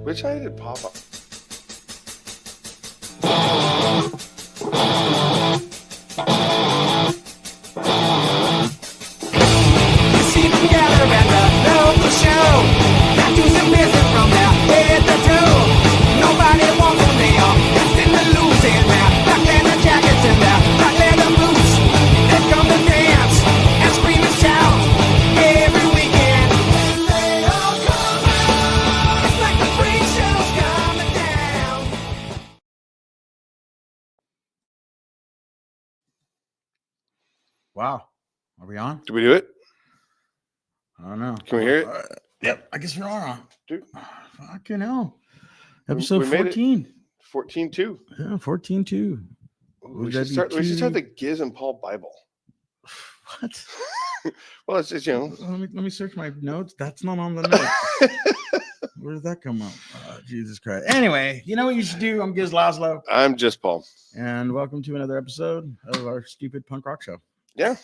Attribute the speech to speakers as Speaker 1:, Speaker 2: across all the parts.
Speaker 1: Which eye did pop up?
Speaker 2: See them gather at the local show. Tattoos and business from their head to toe. Nobody wants them, they are destined to lose. In their black leather jackets and their black leather boots, they come to dance and scream and shout every weekend. And they all come out. It's like the freak show's coming down.
Speaker 3: Wow. Are we on?
Speaker 1: Did we do it?
Speaker 3: I don't know.
Speaker 1: Can we hear it?
Speaker 3: Yep. I guess we are on.
Speaker 1: Dude.
Speaker 3: Fucking hell. Episode
Speaker 1: we made it.
Speaker 3: 14.
Speaker 1: 14-2.
Speaker 3: Yeah, 14-2.
Speaker 1: We should start the Gizz and Paul Bible.
Speaker 3: What?
Speaker 1: Well, it's you know.
Speaker 3: Let me search my notes. That's not on the notes. Where did that come up? Oh, Jesus Christ. Anyway, you know what you should do? I'm Gizz Lazlo.
Speaker 1: I'm just Paul.
Speaker 3: And welcome to another episode of our stupid punk rock show.
Speaker 1: Yeah.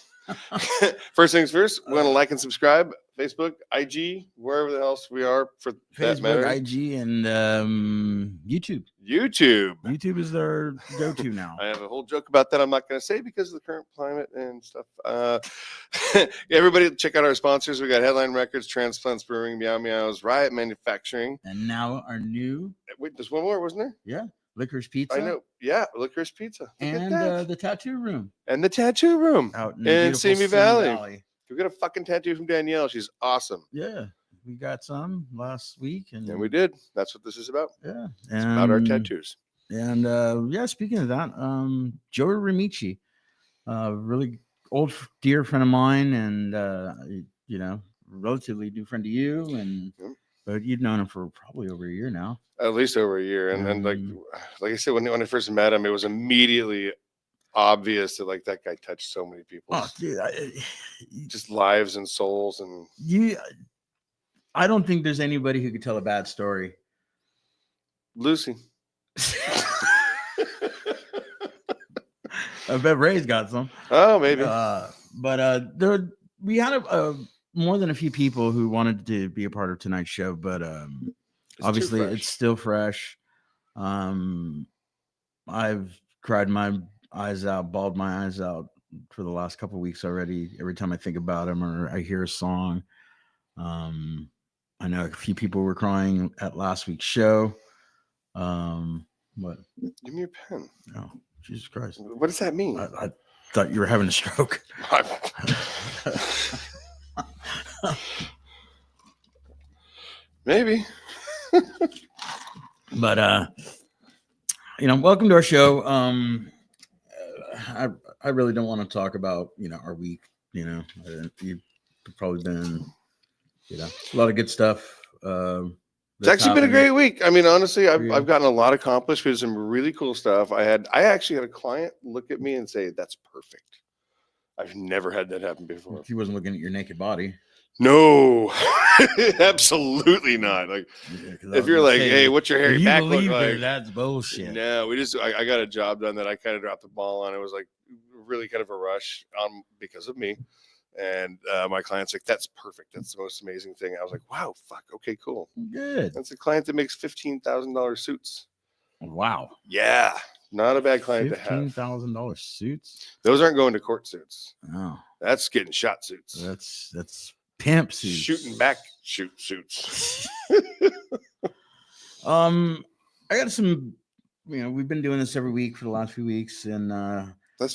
Speaker 1: First things first, we want to like and subscribe. Facebook, IG, wherever the else we are for that matter.
Speaker 3: Facebook, IG, and YouTube.
Speaker 1: YouTube.
Speaker 3: YouTube is their go-to now.
Speaker 1: I have a whole joke about that I'm not going to say because of the current climate and stuff. Everybody check out our sponsors. We got Headline Records, Transplants Brewing, MEOWZ, Riot Manufacturing.
Speaker 3: And now our new...
Speaker 1: Wait, there's one more, wasn't there?
Speaker 3: Yeah. Licorice Pizza.
Speaker 1: I know. Yeah, Licorice Pizza. Look
Speaker 3: and
Speaker 1: at that.
Speaker 3: The Tattoo Room.
Speaker 1: And the Tattoo Room.
Speaker 3: Out
Speaker 1: in Simi Valley. We got a fucking tattoo from Danielle. She's awesome.
Speaker 3: Yeah. We got some last week. And
Speaker 1: we did. That's what this is about.
Speaker 3: Yeah.
Speaker 1: It's about our tattoos.
Speaker 3: And yeah, speaking of that, Joe Rimicci, really old dear friend of mine, and you know, relatively new friend to you, and but you've known him for probably over a year now. At
Speaker 1: least over a year. And like I said, when I first met him, it was immediately obvious that like that guy touched so many people.
Speaker 3: Oh, dude,
Speaker 1: just lives and souls. And
Speaker 3: I don't think there's anybody who could tell a bad story.
Speaker 1: Lucy.
Speaker 3: I bet Ray's got some.
Speaker 1: Oh, maybe.
Speaker 3: But we had more than a few people who wanted to be a part of tonight's show, but obviously it's still fresh. I've cried my eyes out, bawled my eyes out for the last couple of weeks already. Every time I think about him or I hear a song, I know a few people were crying at last week's show. What?
Speaker 1: Give me your pen.
Speaker 3: Oh, Jesus Christ!
Speaker 1: What does that mean?
Speaker 3: I thought you were having a stroke.
Speaker 1: Maybe.
Speaker 3: But you know, welcome to our show. I really don't want to talk about, you know, our week. You know, you've probably been, you know, a lot of good stuff.
Speaker 1: It's actually been a great week. I mean, honestly, I've gotten a lot accomplished. We did some really cool stuff. I actually had a client look at me and say, "That's perfect." I've never had that happen before.
Speaker 3: He wasn't looking at your naked body.
Speaker 1: No, absolutely not. Like, if you're like, "Hey, what's your hairy back look like?"
Speaker 3: That's bullshit.
Speaker 1: No, I got a job done that I kind of dropped the ball on. It was like really kind of a rush because of me. And my client's like, "That's perfect. That's the most amazing thing." I was like, "Wow, fuck. Okay, cool.
Speaker 3: Good."
Speaker 1: That's a client that makes $15,000 suits.
Speaker 3: Wow.
Speaker 1: Yeah, not a bad client to have.
Speaker 3: $15,000 suits.
Speaker 1: Those aren't going to court suits.
Speaker 3: Oh,
Speaker 1: that's getting shot suits.
Speaker 3: That's pimp suits.
Speaker 1: Shooting back shoot suits.
Speaker 3: I got some. You know, we've been doing this every week for the last few weeks, and I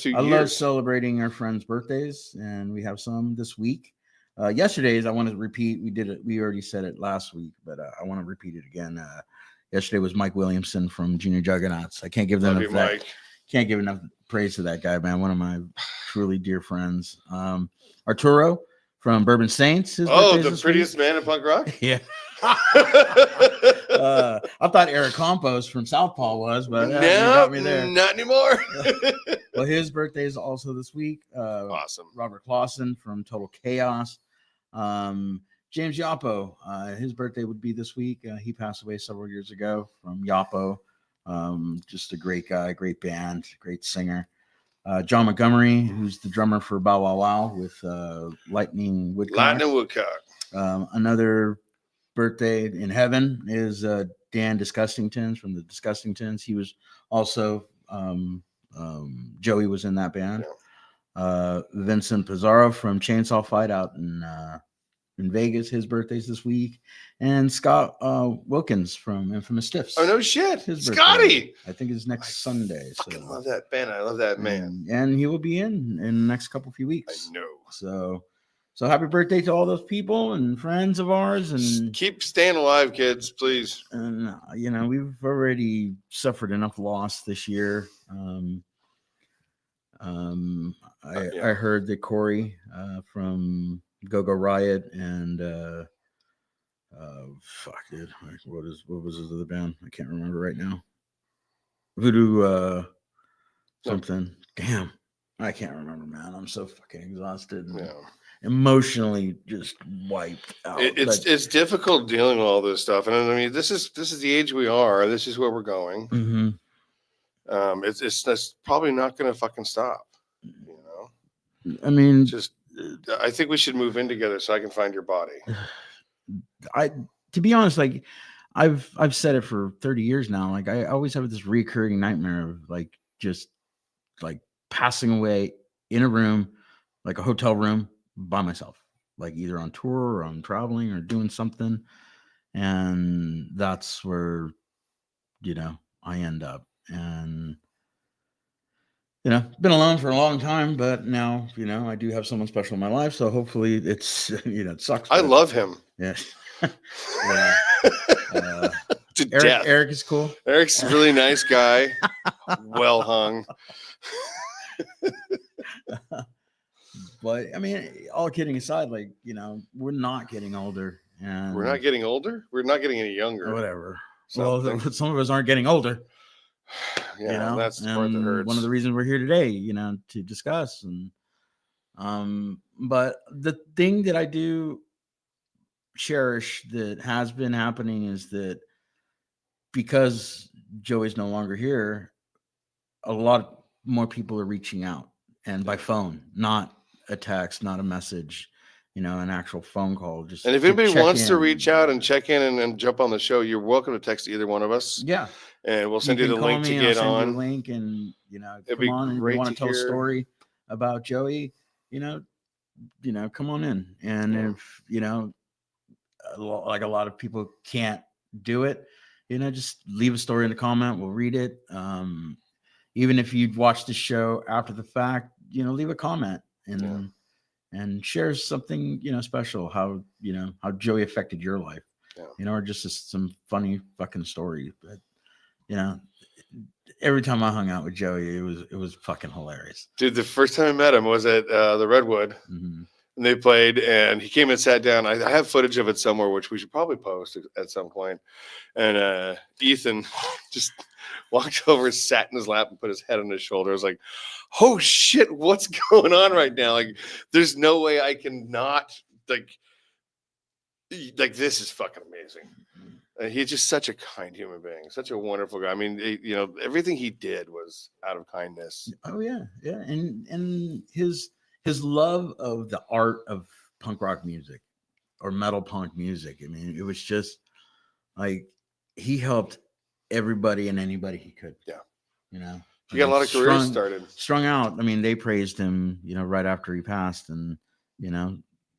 Speaker 3: love celebrating our friends' birthdays, and we have some this week. Yesterday's, I want to repeat. We did it. We already said it last week, but I want to repeat it again. Yesterday was Mike Williamson from Junior Juggernauts. I can't give them can't give enough praise to that guy, man. One of my truly dear friends. Arturo from Bourbon Saints.
Speaker 1: The prettiest man in punk rock.
Speaker 3: Yeah. I thought Eric Campos from Southpaw was, but you got me there.
Speaker 1: Not anymore.
Speaker 3: Well, his birthday is also this week.
Speaker 1: Awesome.
Speaker 3: Robert Clausen from Total Chaos. James Yapo, his birthday would be this week. He passed away several years ago from Yapo. Just a great guy, great band, great singer. John Montgomery, who's the drummer for Bow Wow Wow with Lightning Woodcock.
Speaker 1: Lightning Woodcock.
Speaker 3: Another birthday in heaven is Dan Disgustingtons from the Disgustingtons. He was also Joey was in that band. Yeah. Vincent Pizarro from Chainsaw Fight out in Vegas. His birthday's this week. And Scott Wilkins from Infamous Stiffs.
Speaker 1: Oh, no shit.
Speaker 3: His
Speaker 1: Scotty.
Speaker 3: I think it's next Sunday.
Speaker 1: I fucking love that band. I love that man.
Speaker 3: And he will be in the next few weeks.
Speaker 1: I know.
Speaker 3: So happy birthday to all those people and friends of ours. And
Speaker 1: keep staying alive, kids, please.
Speaker 3: And, we've already suffered enough loss this year. I heard that Corey from Go-Go Riot and dude, what was his other band? I can't remember right now. Voodoo something. Damn, I can't remember, man. I'm so fucking exhausted. And emotionally just wiped out.
Speaker 1: It's difficult dealing with all this stuff, and I mean, this is the age we are. This is where we're going.
Speaker 3: Mm-hmm.
Speaker 1: It's probably not going to fucking stop.
Speaker 3: I mean,
Speaker 1: I think we should move in together so I can find your body.
Speaker 3: To be honest, like I've said it for 30 years now. Like I always have this recurring nightmare of just passing away in a room, like a hotel room by myself, like either on tour or I'm traveling or doing something. And that's where, I end up. And, been alone for a long time, but now, I do have someone special in my life. So hopefully it's, it sucks.
Speaker 1: I love him.
Speaker 3: Yeah. Eric is cool.
Speaker 1: Eric's a really nice guy. Well hung.
Speaker 3: But I mean, all kidding aside, we're not getting older, and
Speaker 1: we're not getting older. We're not getting any younger.
Speaker 3: Whatever. Well, some of us aren't getting older.
Speaker 1: Yeah, that's the part that hurts.
Speaker 3: One of the reasons we're here today, to discuss. And but the thing that I do cherish that has been happening is that because Joey's no longer here, a lot more people are reaching out, and by phone, not a text, not a message, an actual phone call.
Speaker 1: And if anybody wants to reach out and check in and jump on the show, you're welcome to text either one of us.
Speaker 3: Yeah.
Speaker 1: And we'll send you the link to get on.
Speaker 3: Link and come on, and you want to tell a story about Joey, come on in. And if like a lot of people can't do it, just leave a story in the comment. We'll read it. Even if you've watched the show after the fact, leave a comment and share something, special, how Joey affected your life, or just some funny fucking story. But, every time I hung out with Joey, it was fucking hilarious.
Speaker 1: Dude, the first time I met him was at the Redwood.
Speaker 3: Mm-hmm.
Speaker 1: And they played, and he came and sat down. I have footage of it somewhere, which we should probably post at some point. And Ethan just walked over, sat in his lap, and put his head on his shoulder. I was like, oh shit, what's going on right now? Like, there's no way I can not like this is fucking amazing. And he's just such a kind human being, such a wonderful guy. I mean, everything he did was out of kindness.
Speaker 3: Oh yeah, yeah, and his love of the art of punk rock music or metal punk music. I mean, it was just like he helped everybody and anybody he could.
Speaker 1: Yeah.
Speaker 3: He
Speaker 1: got a lot of careers started.
Speaker 3: Strung out. I mean, they praised him, right after he passed, and,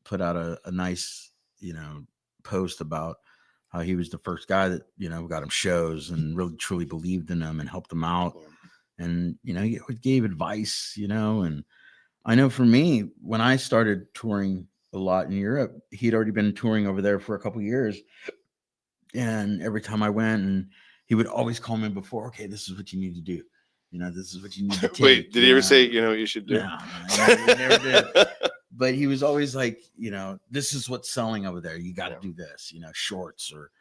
Speaker 3: put out a nice, post about how he was the first guy that, got him shows and really truly believed in him and helped him out. Yeah. And, he gave advice, and I know for me, when I started touring a lot in Europe, he'd already been touring over there for a couple of years. And every time I went, and he would always call me before, okay, this is what you need to do. This is what you need to take.
Speaker 1: Wait, did he ever say, you should do?
Speaker 3: No, he never did. But he was always like, this is what's selling over there. You got to do this, shorts or,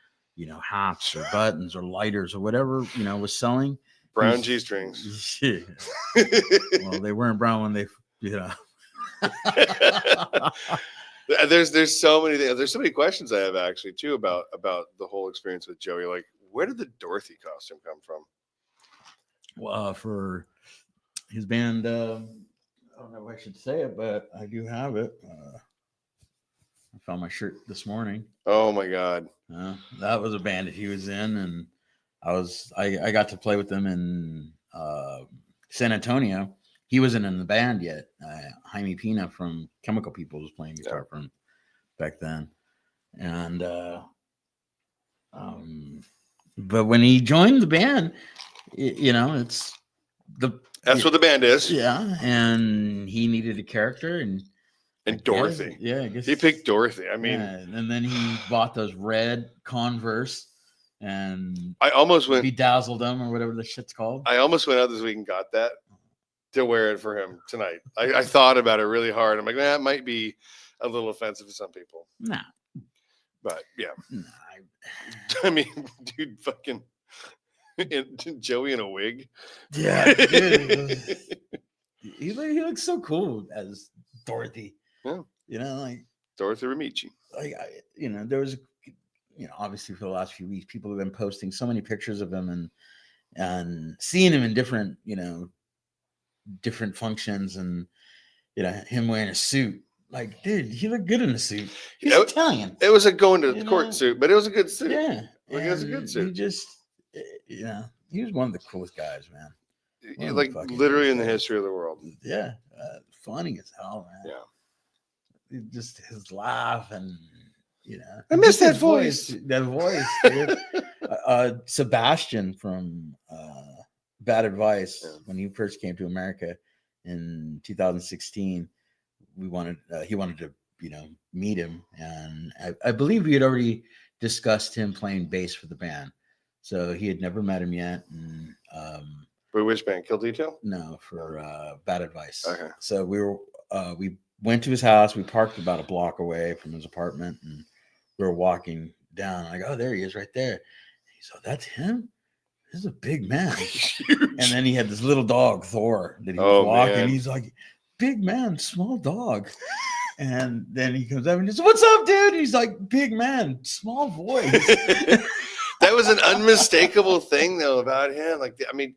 Speaker 3: hats or buttons or lighters or whatever, was selling.
Speaker 1: Brown G-strings.
Speaker 3: Well, they weren't brown when they,
Speaker 1: There's so many things. There's so many questions I have actually too about the whole experience with Joey. Like, where did the Dorothy costume come from?
Speaker 3: Well, for his band, I don't know if I should say it, but I do have it. I found my shirt this morning.
Speaker 1: Oh my God.
Speaker 3: That was a band that he was in, and I got to play with them in San Antonio. He wasn't in the band yet. Jaime Pina from Chemical People was playing guitar for him back then. And but when he joined the band, that's what
Speaker 1: the band is.
Speaker 3: Yeah, and he needed a character, and
Speaker 1: Dorothy.
Speaker 3: I guess
Speaker 1: he picked Dorothy. I mean,
Speaker 3: and then he bought those red Converse, and
Speaker 1: I almost went
Speaker 3: bedazzled them or whatever the shit's called.
Speaker 1: I almost went out this week and got that to wear it for him tonight. I thought about it really hard. I'm like, that might be a little offensive to some people.
Speaker 3: Nah,
Speaker 1: but yeah, I mean, dude, fucking Joey in a wig.
Speaker 3: Yeah, dude, he looks so cool as Dorothy.
Speaker 1: Yeah.
Speaker 3: Like
Speaker 1: Dorothy Rimicci.
Speaker 3: Like there was, obviously for the last few weeks, people have been posting so many pictures of him and seeing him in different, different functions, and him wearing a suit. Like, dude, he looked good in a suit. He's Italian.
Speaker 1: It was a going to the court suit, but it was a good suit.
Speaker 3: Yeah,
Speaker 1: it was a good suit.
Speaker 3: He just, he was one of the coolest guys, man.
Speaker 1: Like literally in the history of the world.
Speaker 3: Yeah, funny as hell, man.
Speaker 1: Yeah.
Speaker 3: Just his laugh, and
Speaker 1: I miss that voice.
Speaker 3: That voice, dude. Sebastian from Bad Advice, when he first came to America in 2016, he wanted to meet him, and I believe we had already discussed him playing bass for the band, so he had never met him yet. And
Speaker 1: for which band? Kill Detail?
Speaker 3: No, for Bad Advice.
Speaker 1: Okay.
Speaker 3: So we went to his house. We parked about a block away from his apartment, and we were walking down. I go, oh, there he is, right there. He's like, that's him. This is a big man. And then he had this little dog, Thor, that he was walking. Man. He's like, big man, small dog. And then he comes up and he's, what's up, dude? He's like, big man, small voice.
Speaker 1: That was an unmistakable thing, though, about him. Like, I mean,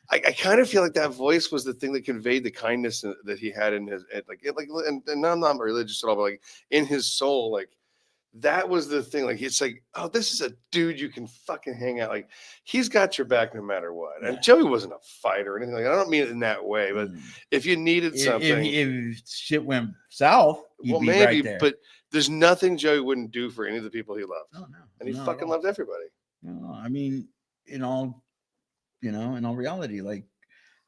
Speaker 1: I kind of feel like that voice was the thing that conveyed the kindness that he had in his, and I'm not religious at all, but like in his soul, like that was the thing. Like, it's like, oh, this is a dude you can fucking hang out. Like, he's got your back no matter what. And Joey wasn't a fighter or anything like that. I don't mean it in that way, but if you needed something,
Speaker 3: if shit went south, he'd be
Speaker 1: maybe,
Speaker 3: right there.
Speaker 1: But there's nothing Joey wouldn't do for any of the people he loved.
Speaker 3: Oh, no,
Speaker 1: and he fucking loved everybody.
Speaker 3: No, I mean, in all reality, like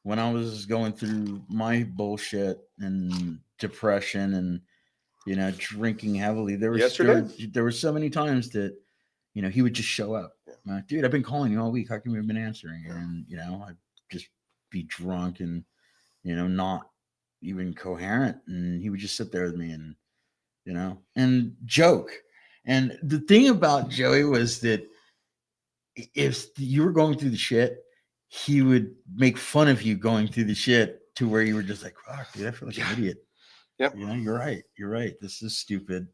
Speaker 3: when I was going through my bullshit and depression and drinking heavily, there were so many times that he would just show up. I'm like, dude, I've been calling you all week. How come you've been answering? And I'd just be drunk and not even coherent, and he would just sit there with me and joke. And the thing about Joey was that if you were going through the shit, he would make fun of you going through the shit to where you were just like, fuck, dude, I feel like an idiot.
Speaker 1: Yep.
Speaker 3: You're right. This is stupid.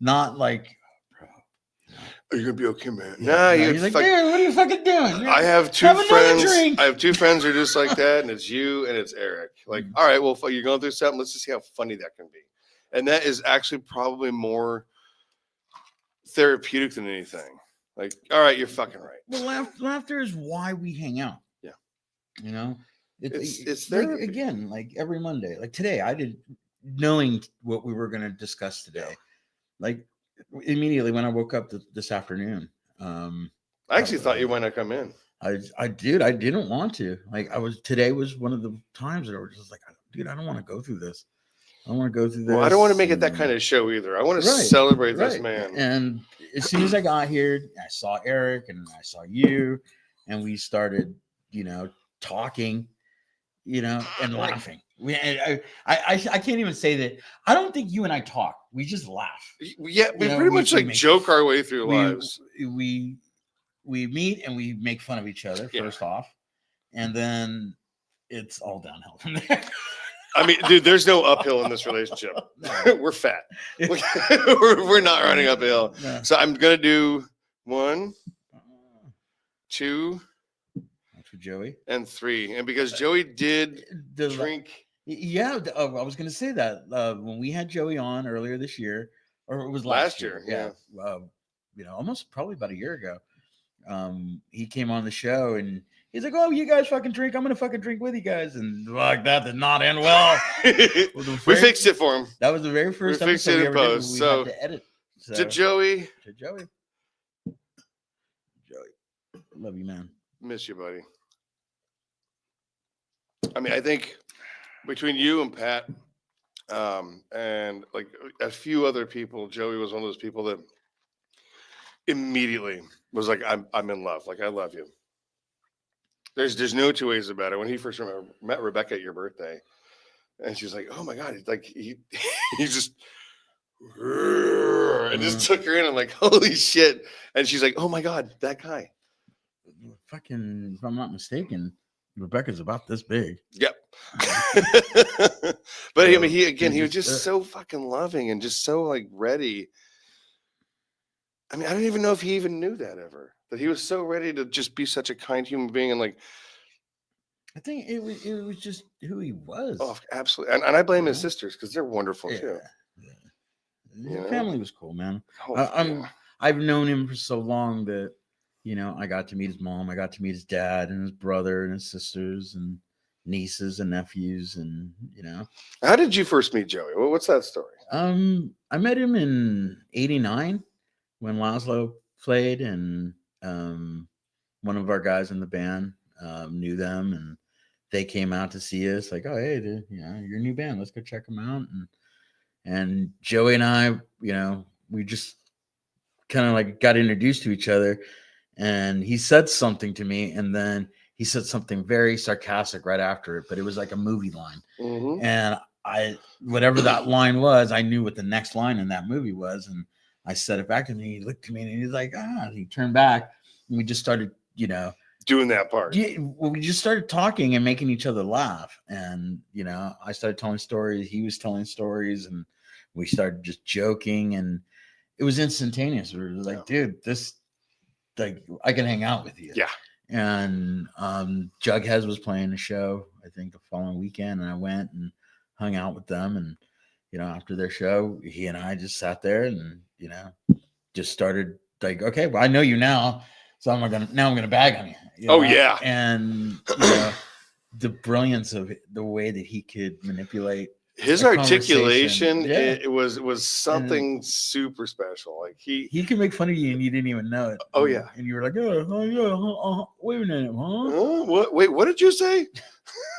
Speaker 3: Not like, bro.
Speaker 1: Are you gonna be okay, man?
Speaker 3: Nah, you're like, dude, what are you fucking doing?
Speaker 1: I have two friends. I have two friends who are just like that, and it's you and it's Eric. Like, all right, well, you're going through something. Let's just see how funny that can be. And that is actually probably more therapeutic than anything. Like, all right, you're fucking right.
Speaker 3: Well, laughter is why we hang out.
Speaker 1: Yeah.
Speaker 3: It's therapy. Like, again, like every Monday, like today, I did, knowing what we were going to discuss today, like immediately when I woke up this afternoon. I
Speaker 1: actually thought you might not come in.
Speaker 3: I didn't want to. Like today was one of the times that I was just like, dude, I don't want to go through this. I don't want to go through this.
Speaker 1: Well, I don't want to make it that kind of show either. I want to celebrate this man.
Speaker 3: And as soon as I got here, I saw Eric and I saw you, and we started, talking, and laughing. I can't even say that. I don't think you and I talk. We just laugh.
Speaker 1: Yeah, we pretty much joke our way through lives.
Speaker 3: We meet and we make fun of each other first off, and then it's all downhill from there.
Speaker 1: I mean, dude, there's no uphill in this relationship. No. We're fat. We're not running uphill. No. So I'm gonna do 1, 2.
Speaker 3: For Joey
Speaker 1: and 3, and because Joey did drink.
Speaker 3: Yeah, I was going to say that when we had Joey on earlier this year, or it was last year. Yeah. Almost probably about a year ago. he came on the show and he's like, "Oh, you guys fucking drink. I'm gonna fucking drink with you guys." And like that did not end well.
Speaker 1: We fixed it for him.
Speaker 3: That was the very first episode we ever did. We had to edit. So,
Speaker 1: to Joey.
Speaker 3: Love you, man.
Speaker 1: Miss you, buddy. I mean, I think between you and Pat, and like a few other people, Joey was one of those people that immediately was like, I'm in love. Like, I love you. There's no two ways about it. When he first met Rebecca at your birthday, and she's like, "Oh my God," like he just and just took her in. I'm like, "Holy shit!" And she's like, "Oh my God, that guy."
Speaker 3: Fucking, if I'm not mistaken, Rebecca's about this big.
Speaker 1: Yep. But I mean, he was just so fucking loving and just so like ready. I mean, I don't even know if he even knew that ever. That he was so ready to just be such a kind human being and like.
Speaker 3: I think it was just who he was.
Speaker 1: Oh, absolutely. And I blame his sisters because they're wonderful too.
Speaker 3: Yeah. His family was cool, man. I've known him for so long that, you know, I got to meet his mom, I got to meet his dad and his brother and his sisters and nieces and nephews, and you know.
Speaker 1: How did you first meet Joey? What's that story?
Speaker 3: I met him in '89 when Lazlo played, and one of our guys in the band knew them, and they came out to see us. Like, "Oh, hey, dude, you know, your new band, let's go check them out." And Joey and I, you know, we just kind of like got introduced to each other. And he said something to me, and then he said something very sarcastic right after it, but it was like a movie line.
Speaker 1: Mm-hmm.
Speaker 3: And whatever that line was, I knew what the next line in that movie was. And I said it back to him, and he looked at me and he's like, and he turned back, and we just started, you know,
Speaker 1: doing that part.
Speaker 3: Yeah, we just started talking and making each other laugh. And, you know, I started telling stories, he was telling stories, and we started just joking, and it was instantaneous. We were like, dude, this, like, I can hang out with you.
Speaker 1: Yeah.
Speaker 3: And Jughead was playing a show, I think the following weekend, and I went and hung out with them. And, you know, after their show, he and I just sat there and, you know, just started like, okay, well, I know you now, so I'm gonna bag on you. You know?
Speaker 1: Yeah.
Speaker 3: And you know, the brilliance of the way that he could manipulate
Speaker 1: his articulation, it was something super special. Like he
Speaker 3: can make fun of you and you didn't even know it.
Speaker 1: Oh yeah.
Speaker 3: And you were like, wait a minute, huh?
Speaker 1: What? Wait, what did you say?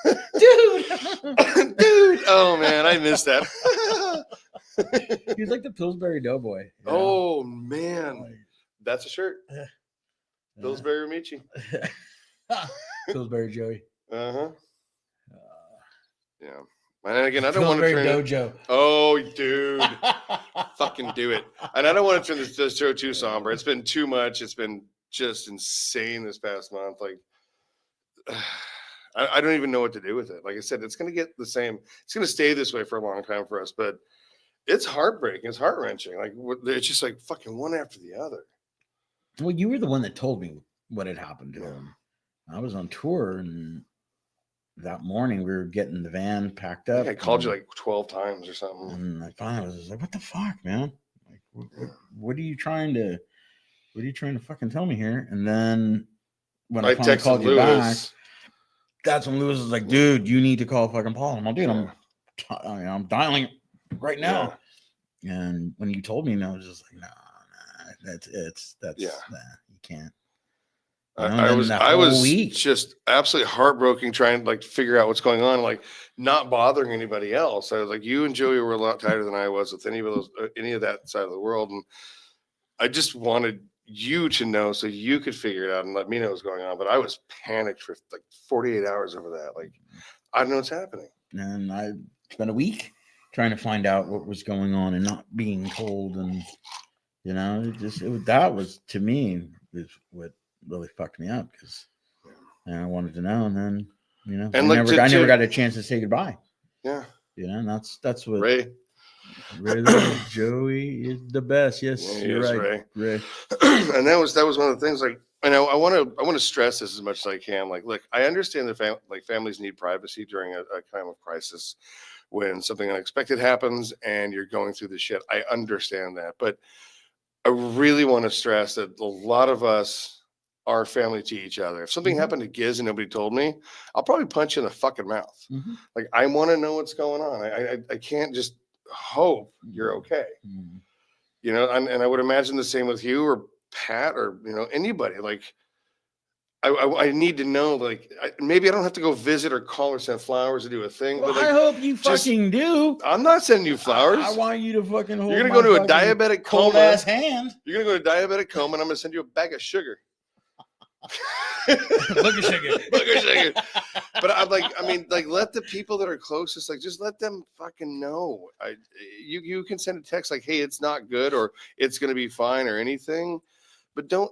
Speaker 3: Dude.
Speaker 1: Oh man, I missed that.
Speaker 3: He's like the Pillsbury Doughboy.
Speaker 1: Oh man, that's a shirt. Pillsbury Rimicci.
Speaker 3: Pillsbury Joey.
Speaker 1: Yeah. And again, I don't want to turn
Speaker 3: Dojo.
Speaker 1: Oh, dude, fucking do it. And I don't want to turn this show too somber. It's been too much. It's been just insane this past month. Like, I don't even know what to do with it. Like I said, it's going to get the same. It's going to stay this way for a long time for us. But it's heartbreaking. It's heart wrenching. Like it's just like fucking one after the other.
Speaker 3: Well, you were the one that told me what had happened to him. I was on tour, and that morning we were getting the van packed up.
Speaker 1: I called you like 12 times or something.
Speaker 3: And I finally was like, "What the fuck, man? Like, what are you trying to fucking tell me here?" And then when I finally called you back, that's when Lewis was like, "Dude, you need to call fucking Paul." I'm like, "Dude, I'm dialing right now." Yeah. And when you told me, I was just like, "Nah, you can't."
Speaker 1: I was just absolutely heartbroken trying to like figure out what's going on, like not bothering anybody else. I was like, you and Joey were a lot tighter than I was with any of that side of the world, and I just wanted you to know so you could figure it out and let me know what's going on. But I was panicked for like 48 hours over that. Like, I don't know what's happening.
Speaker 3: And I spent a week trying to find out what was going on and not being told, and you know, that was to me is what really fucked me up, because I wanted to know, and then you know, and I never got a chance to say goodbye.
Speaker 1: Yeah,
Speaker 3: you know, and that's what
Speaker 1: Ray
Speaker 3: Joey is the best. Yes, you're right, Ray.
Speaker 1: And that was one of the things. Like, and I want to stress this as much as I can. Like, look, I understand that families need privacy during a time of crisis when something unexpected happens and you're going through the shit. I understand that, but I really want to stress that a lot of us our family to each other. If something happened to Gizz and nobody told me, I'll probably punch you in the fucking mouth. Like, I want to know what's going on. I can't just hope you're okay. You know, and I would imagine the same with you or Pat or, you know, anybody. Like, I need to know, like, maybe I don't have to go visit or call or send flowers or do a thing.
Speaker 3: Well,
Speaker 1: but like,
Speaker 3: I hope you fucking do.
Speaker 1: I'm not sending you flowers.
Speaker 3: I want you to fucking hold.
Speaker 1: You're gonna go to a diabetic
Speaker 3: cold
Speaker 1: coma.
Speaker 3: Ass hand.
Speaker 1: You're gonna go to diabetic coma, and I'm gonna send you a bag of sugar.
Speaker 3: Look at sugar.
Speaker 1: Look at sugar. But I'm like, I mean, like, let the people that are closest, like, just let them fucking know. You can send a text like, hey, it's not good, or it's gonna be fine, or anything, but don't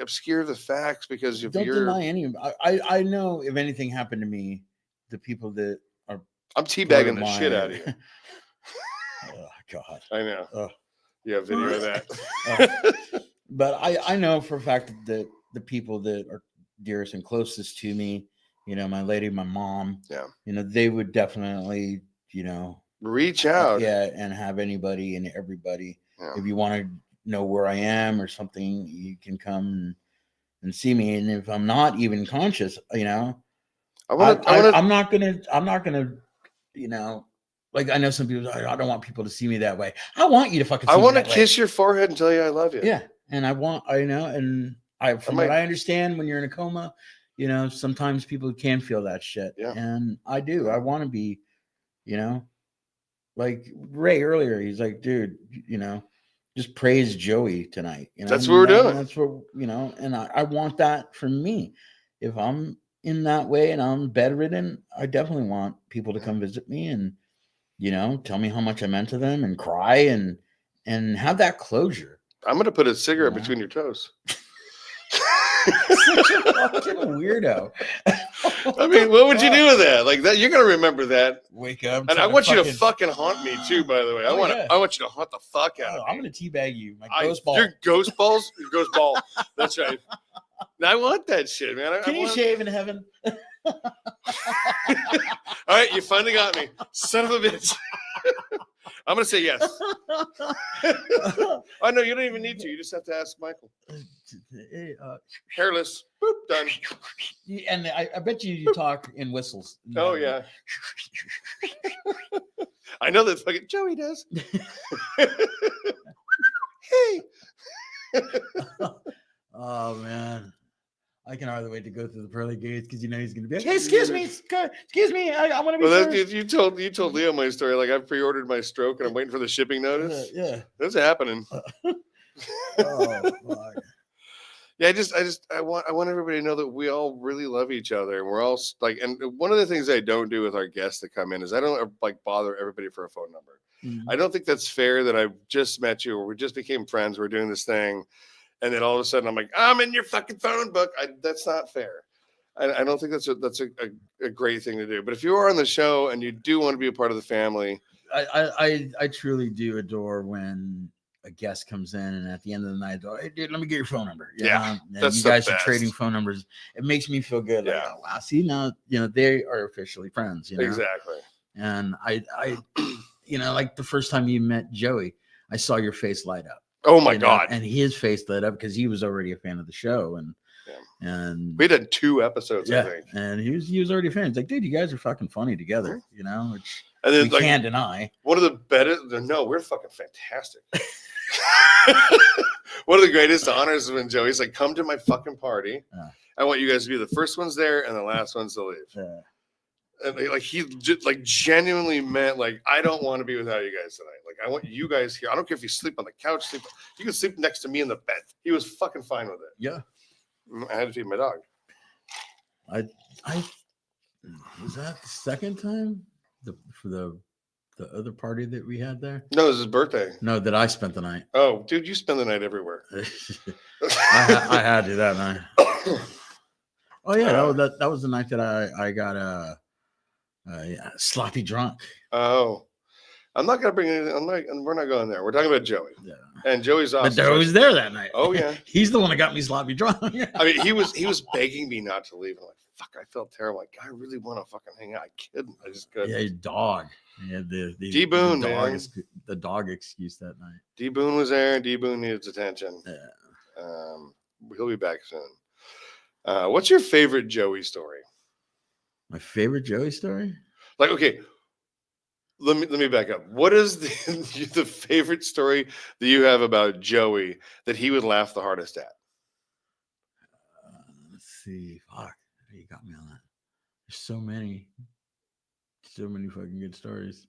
Speaker 1: obscure the facts, because if
Speaker 3: don't
Speaker 1: you're
Speaker 3: deny any. I know if anything happened to me, the people that are
Speaker 1: I'm teabagging the shit out of you.
Speaker 3: Oh God,
Speaker 1: I know. You have video of that.
Speaker 3: But I know for a fact that the people that are dearest and closest to me, you know, my lady, my mom, you know, they would definitely, you know,
Speaker 1: reach out,
Speaker 3: and have anybody and everybody. If you want to know where I am or something, you can come and see me. And if I'm not even conscious, you know, I'm not gonna, you know, like, I know some people, I don't want people to see me that way. I want you to fucking see me
Speaker 1: I want to
Speaker 3: that
Speaker 1: kiss
Speaker 3: way.
Speaker 1: your forehead and tell you I love you.
Speaker 3: Yeah. And what I understand, when you're in a coma, you know, sometimes people can feel that shit.
Speaker 1: Yeah.
Speaker 3: And I do. I want to be, you know, like Ray earlier, he's like, dude, you know, just praise Joey tonight. You know,
Speaker 1: that's what we're doing.
Speaker 3: That's what, you know, and I want that for me. If I'm in that way and I'm bedridden, I definitely want people to come visit me and, you know, tell me how much I meant to them and cry and have that closure.
Speaker 1: I'm gonna put a cigarette between your toes.
Speaker 3: Such a fucking weirdo.
Speaker 1: I mean, what would you do with that? Like that, you're gonna remember that.
Speaker 3: Wake up,
Speaker 1: and I want you to fucking haunt me too. By the way, I want you to haunt the fuck out of me.
Speaker 3: I'm gonna teabag you, my ghost ball.
Speaker 1: Your ghost balls, your ghost ball. That's right. I want that shit, man.
Speaker 3: Can you shave in heaven?
Speaker 1: All right, you finally got me, son of a bitch. I'm gonna say yes. Oh no, you don't even need to. You just have to ask Michael. Hairless. Boop, done.
Speaker 3: And I bet you talk in whistles.
Speaker 1: Oh yeah. I know that fucking Joey does. Hey.
Speaker 3: Oh man. I can hardly wait to go through the pearly gates, because you know he's going to be like, hey, excuse me, I want to be first.
Speaker 1: You told Leo my story. Like, I've pre-ordered my stroke and I'm waiting for the shipping notice.
Speaker 3: Yeah.
Speaker 1: That's happening.
Speaker 3: Oh, fuck.
Speaker 1: Yeah, I want everybody to know that we all really love each other, and we're all like, and one of the things I don't do with our guests that come in is I don't like bother everybody for a phone number. I don't think that's fair that I just met you or we just became friends. We're doing this thing. And then all of a sudden I'm like, I'm in your fucking phone book. That's not fair. I don't think that's a great thing to do. But if you are on the show and you do want to be a part of the family,
Speaker 3: I truly do adore when a guest comes in and at the end of the night, hey dude, let me get your phone number. And
Speaker 1: that's
Speaker 3: you guys are trading phone numbers. It makes me feel good. Like, oh, wow, see now, you know, they are officially friends. You know?
Speaker 1: Exactly.
Speaker 3: And I, you know, like the first time you met Joey, I saw your face light up.
Speaker 1: Oh my God.
Speaker 3: And his face lit up because he was already a fan of the show. And
Speaker 1: we did 2 episodes, I think.
Speaker 3: And he was already a fan. He's like, dude, you guys are fucking funny together, you know, which
Speaker 1: and then,
Speaker 3: we can't deny.
Speaker 1: One of the better, no, we're fucking fantastic. One of the greatest honors is when Joey's like, come to my fucking party. I want you guys to be the first ones there and the last ones to leave. And like he just like genuinely meant like, I don't want to be without you guys tonight. Like, I want you guys here. I don't care if you sleep on the couch, you can sleep next to me in the bed. He was fucking fine with it.
Speaker 3: Yeah.
Speaker 1: I had to feed my dog.
Speaker 3: I was that the second time for the other party that we had there?
Speaker 1: No, it was his birthday.
Speaker 3: No, that I spent the night.
Speaker 1: Oh, dude, you spend the night everywhere.
Speaker 3: I had to that night. Oh yeah, that was the night that I got sloppy drunk.
Speaker 1: Oh, I'm not gonna bring anything. We're not going there. We're talking about Joey. Yeah. And Joey's awesome.
Speaker 3: But Joey's there that night.
Speaker 1: Oh yeah.
Speaker 3: He's the one that got me sloppy drunk.
Speaker 1: I mean, he was begging me not to leave. I'm like, fuck, I felt terrible. Like, I really want to fucking hang out. I couldn't. I just couldn't.
Speaker 3: Yeah, his dog. Yeah,
Speaker 1: D Boone, man.
Speaker 3: The dog excuse that night.
Speaker 1: D Boone was there. D Boone needed attention.
Speaker 3: Yeah.
Speaker 1: he'll be back soon. What's your favorite Joey story?
Speaker 3: My favorite Joey story?
Speaker 1: Like, okay, let me back up. What is the favorite story that you have about Joey that he would laugh the hardest at?
Speaker 3: Let's see. Fuck, you got me on that. There's so many fucking good stories.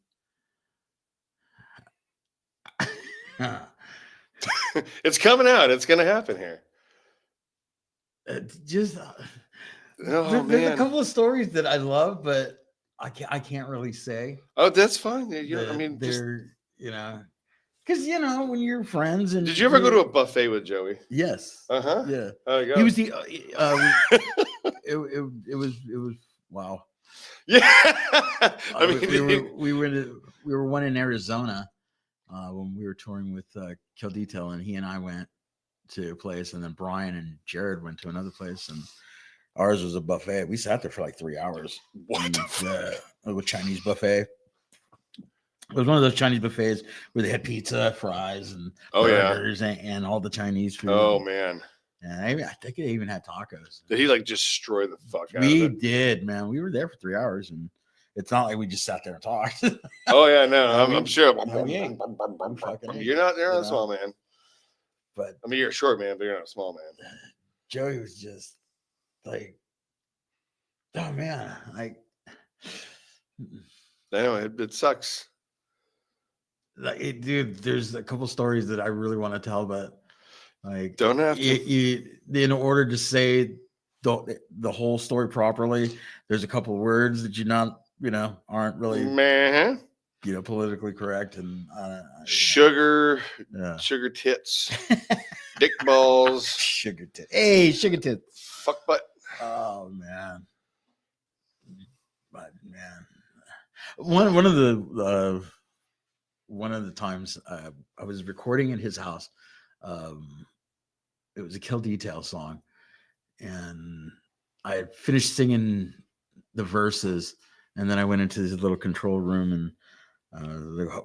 Speaker 1: It's coming out. It's gonna happen here.
Speaker 3: There's a couple of stories that I love, but I can't really say.
Speaker 1: Oh, that's fine. I mean,
Speaker 3: they're because when you're friends and.
Speaker 1: Did you ever go to a buffet with Joey?
Speaker 3: Yes.
Speaker 1: Yeah.
Speaker 3: Oh, you go. He was the. It was wow.
Speaker 1: Yeah.
Speaker 3: I mean, we were one in Arizona when we were touring with Kill Detail, and he and I went to a place, and then Brian and Jared went to another place, and ours was a buffet. We sat there for like 3 hours.
Speaker 1: What?
Speaker 3: A Chinese buffet. It was one of those Chinese buffets where they had pizza, fries, and burgers, and all the Chinese food.
Speaker 1: Oh man!
Speaker 3: And I think they even had tacos.
Speaker 1: Did he like destroy the fuck out of it?
Speaker 3: We did, man. We were there for 3 hours, and it's not like we just sat there and talked.
Speaker 1: Oh yeah, no, I'm sure. You're not a small man,
Speaker 3: but
Speaker 1: I mean you're a short man, but you're not a small man.
Speaker 3: Joey was just like, oh man, like.
Speaker 1: Anyway, it sucks.
Speaker 3: Like, dude, there's a couple stories that I really want to tell, but like,
Speaker 1: don't have to.
Speaker 3: In order to say the whole story properly, there's a couple of words that aren't really politically correct, and
Speaker 1: sugar tits, dick balls,
Speaker 3: sugar tits. Hey, sugar tits,
Speaker 1: fuck butt.
Speaker 3: Oh man, but man, one of the times I was recording in his house. It was a Kill Detail song, and I had finished singing the verses, and then I went into this little control room, and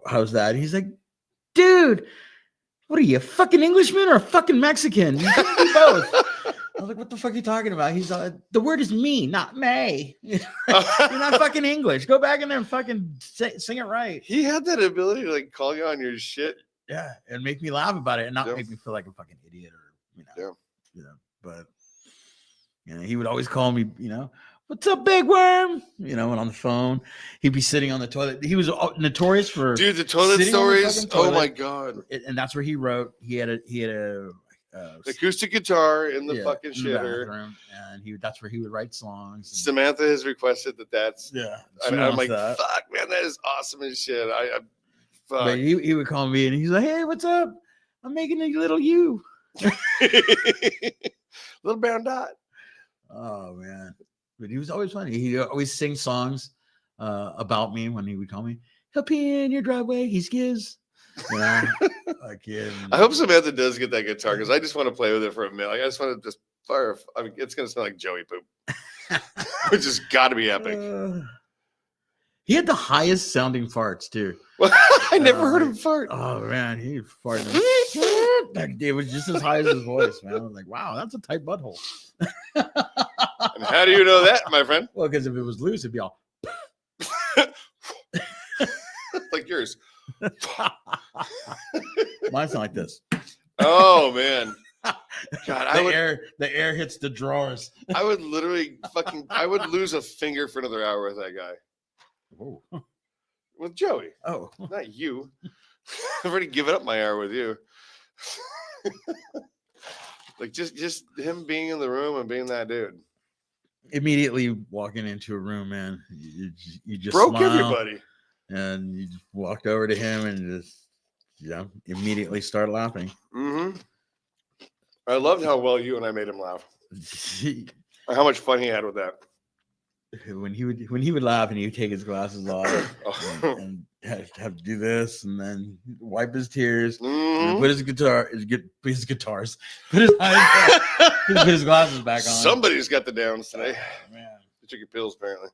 Speaker 3: how's that? And he's like, dude, what are you, a fucking Englishman or a fucking Mexican? You can't do both. I was like, what the fuck are you talking about? He's the word is me, not may. You're not fucking English. Go back in there and fucking sing it right.
Speaker 1: He had that ability to like call you on your shit.
Speaker 3: Yeah, and make me laugh about it and not make me feel like a fucking idiot or but he would always call me, what's up, big worm? And on the phone, he'd be sitting on the toilet. He was notorious for
Speaker 1: the toilet stories. Oh my god!
Speaker 3: And that's where he wrote. He had a
Speaker 1: acoustic guitar in the fucking shitter,
Speaker 3: and that's where he would write songs.
Speaker 1: Samantha has requested that's I'm like,
Speaker 3: that.
Speaker 1: Fuck, man, that is awesome as shit. Fuck.
Speaker 3: But he would call me and he's like, hey, what's up? I'm making a little you.
Speaker 1: Little brown dot.
Speaker 3: Oh man, but he was always funny. He always sing songs about me when he would call me. He'll pee in your driveway. He's Gizz.
Speaker 1: I hope Samantha does get that guitar because I just want to play with it for a minute. Like, I just want to just fire. I mean, it's gonna sound like Joey poop, which has got to be epic.
Speaker 3: He had the highest sounding farts too.
Speaker 1: Well, I never heard him fart.
Speaker 3: Oh man, he farted. It was just as high as his voice, man. I was like, wow, that's a tight butthole.
Speaker 1: And how do you know that, my friend?
Speaker 3: Well, because if it was loose, it'd be all
Speaker 1: like yours.
Speaker 3: Mine's not like this.
Speaker 1: Oh man, God!
Speaker 3: The air hits the drawers.
Speaker 1: I would literally I would lose a finger for another hour with that guy.
Speaker 3: Oh.
Speaker 1: With Joey.
Speaker 3: Oh,
Speaker 1: not you. I've already given up my hour with you. Like just him being in the room and being that dude.
Speaker 3: Immediately walking into a room, man, you just
Speaker 1: broke everybody.
Speaker 3: And you just walked over to him and just immediately started laughing.
Speaker 1: Mm-hmm. I loved how well you and I made him laugh. How much fun he had with that.
Speaker 3: When he would laugh and he would take his glasses off and have to do this and then wipe his tears, and put his glasses back on.
Speaker 1: Somebody's got the downs today.
Speaker 3: Oh, man,
Speaker 1: they took your pills apparently.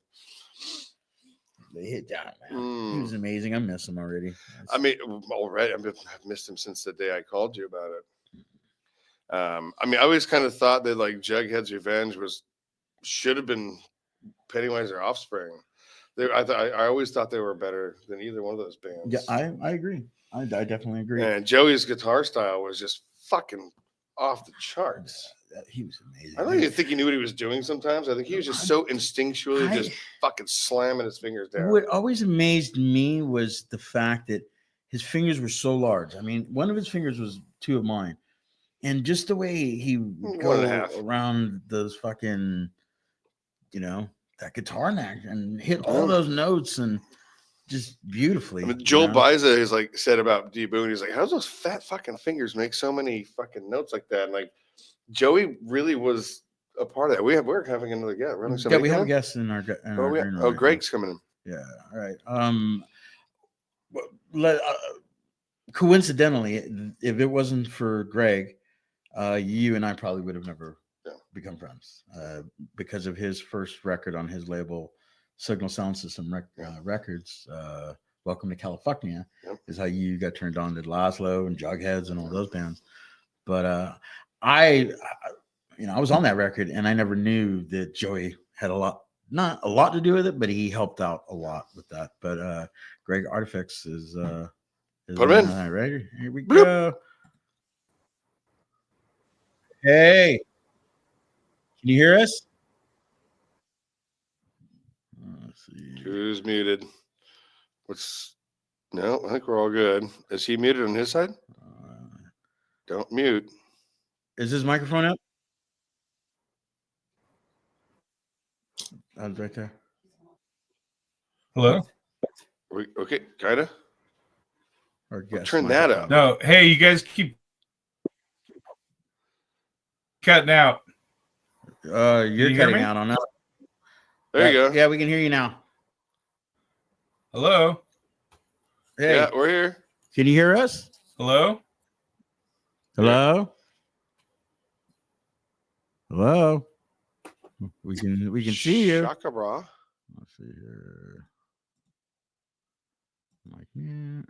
Speaker 3: They hit down, man. He was amazing. I miss him already.
Speaker 1: I mean, already I've missed him since the day I called you about it. I mean, I always kind of thought that like Jughead's Revenge should have been Pennywise or Offspring. I always thought they were better than either one of those bands.
Speaker 3: Yeah, I agree. I definitely agree.
Speaker 1: And Joey's guitar style was just fucking off the charts.
Speaker 3: He was amazing.
Speaker 1: I don't even think he knew what he was doing sometimes. I think he was just so instinctually just fucking slamming his fingers down.
Speaker 3: What always amazed me was the fact that his fingers were so large. I mean, one of his fingers was 2 of mine. And just the way he would go around those fucking, that guitar neck and hit all those notes and just beautifully.
Speaker 1: I mean, Joel Biza has like said about D Boone, he's like, how's those fat fucking fingers make so many fucking notes like that? And like Joey really was a part of that. We're having another guest.
Speaker 3: We have a guest in our
Speaker 1: Greg's coming in.
Speaker 3: Yeah. All right. Coincidentally, if it wasn't for Greg, you and I probably would have never become friends because of his first record on his label, Signal Sound System Records. Welcome to California is how you got turned on to Lazlo and Jugheads and all those bands. But I was on that record and I never knew that Joey had not a lot to do with it, but he helped out a lot with that. But Greg Artifacts is
Speaker 1: put him in.
Speaker 3: All right, here we go. Hey, can you hear us? Let's see.
Speaker 1: Who's muted? No, I think we're all good. Is he muted on his side? Don't mute.
Speaker 3: Is his microphone up? That's right there.
Speaker 4: Hello?
Speaker 1: Okay, kinda.
Speaker 3: Or
Speaker 1: turn that up.
Speaker 4: No, hey, you guys keep cutting out.
Speaker 3: You're cutting out on that.
Speaker 1: There you go.
Speaker 3: Yeah, we can hear you now.
Speaker 4: Hello?
Speaker 3: Hey,
Speaker 1: yeah, we're here.
Speaker 3: Can you hear us?
Speaker 4: Hello?
Speaker 3: Hello? Hello? We can see you.
Speaker 1: Shaka bra.
Speaker 3: Let's see here. Like that.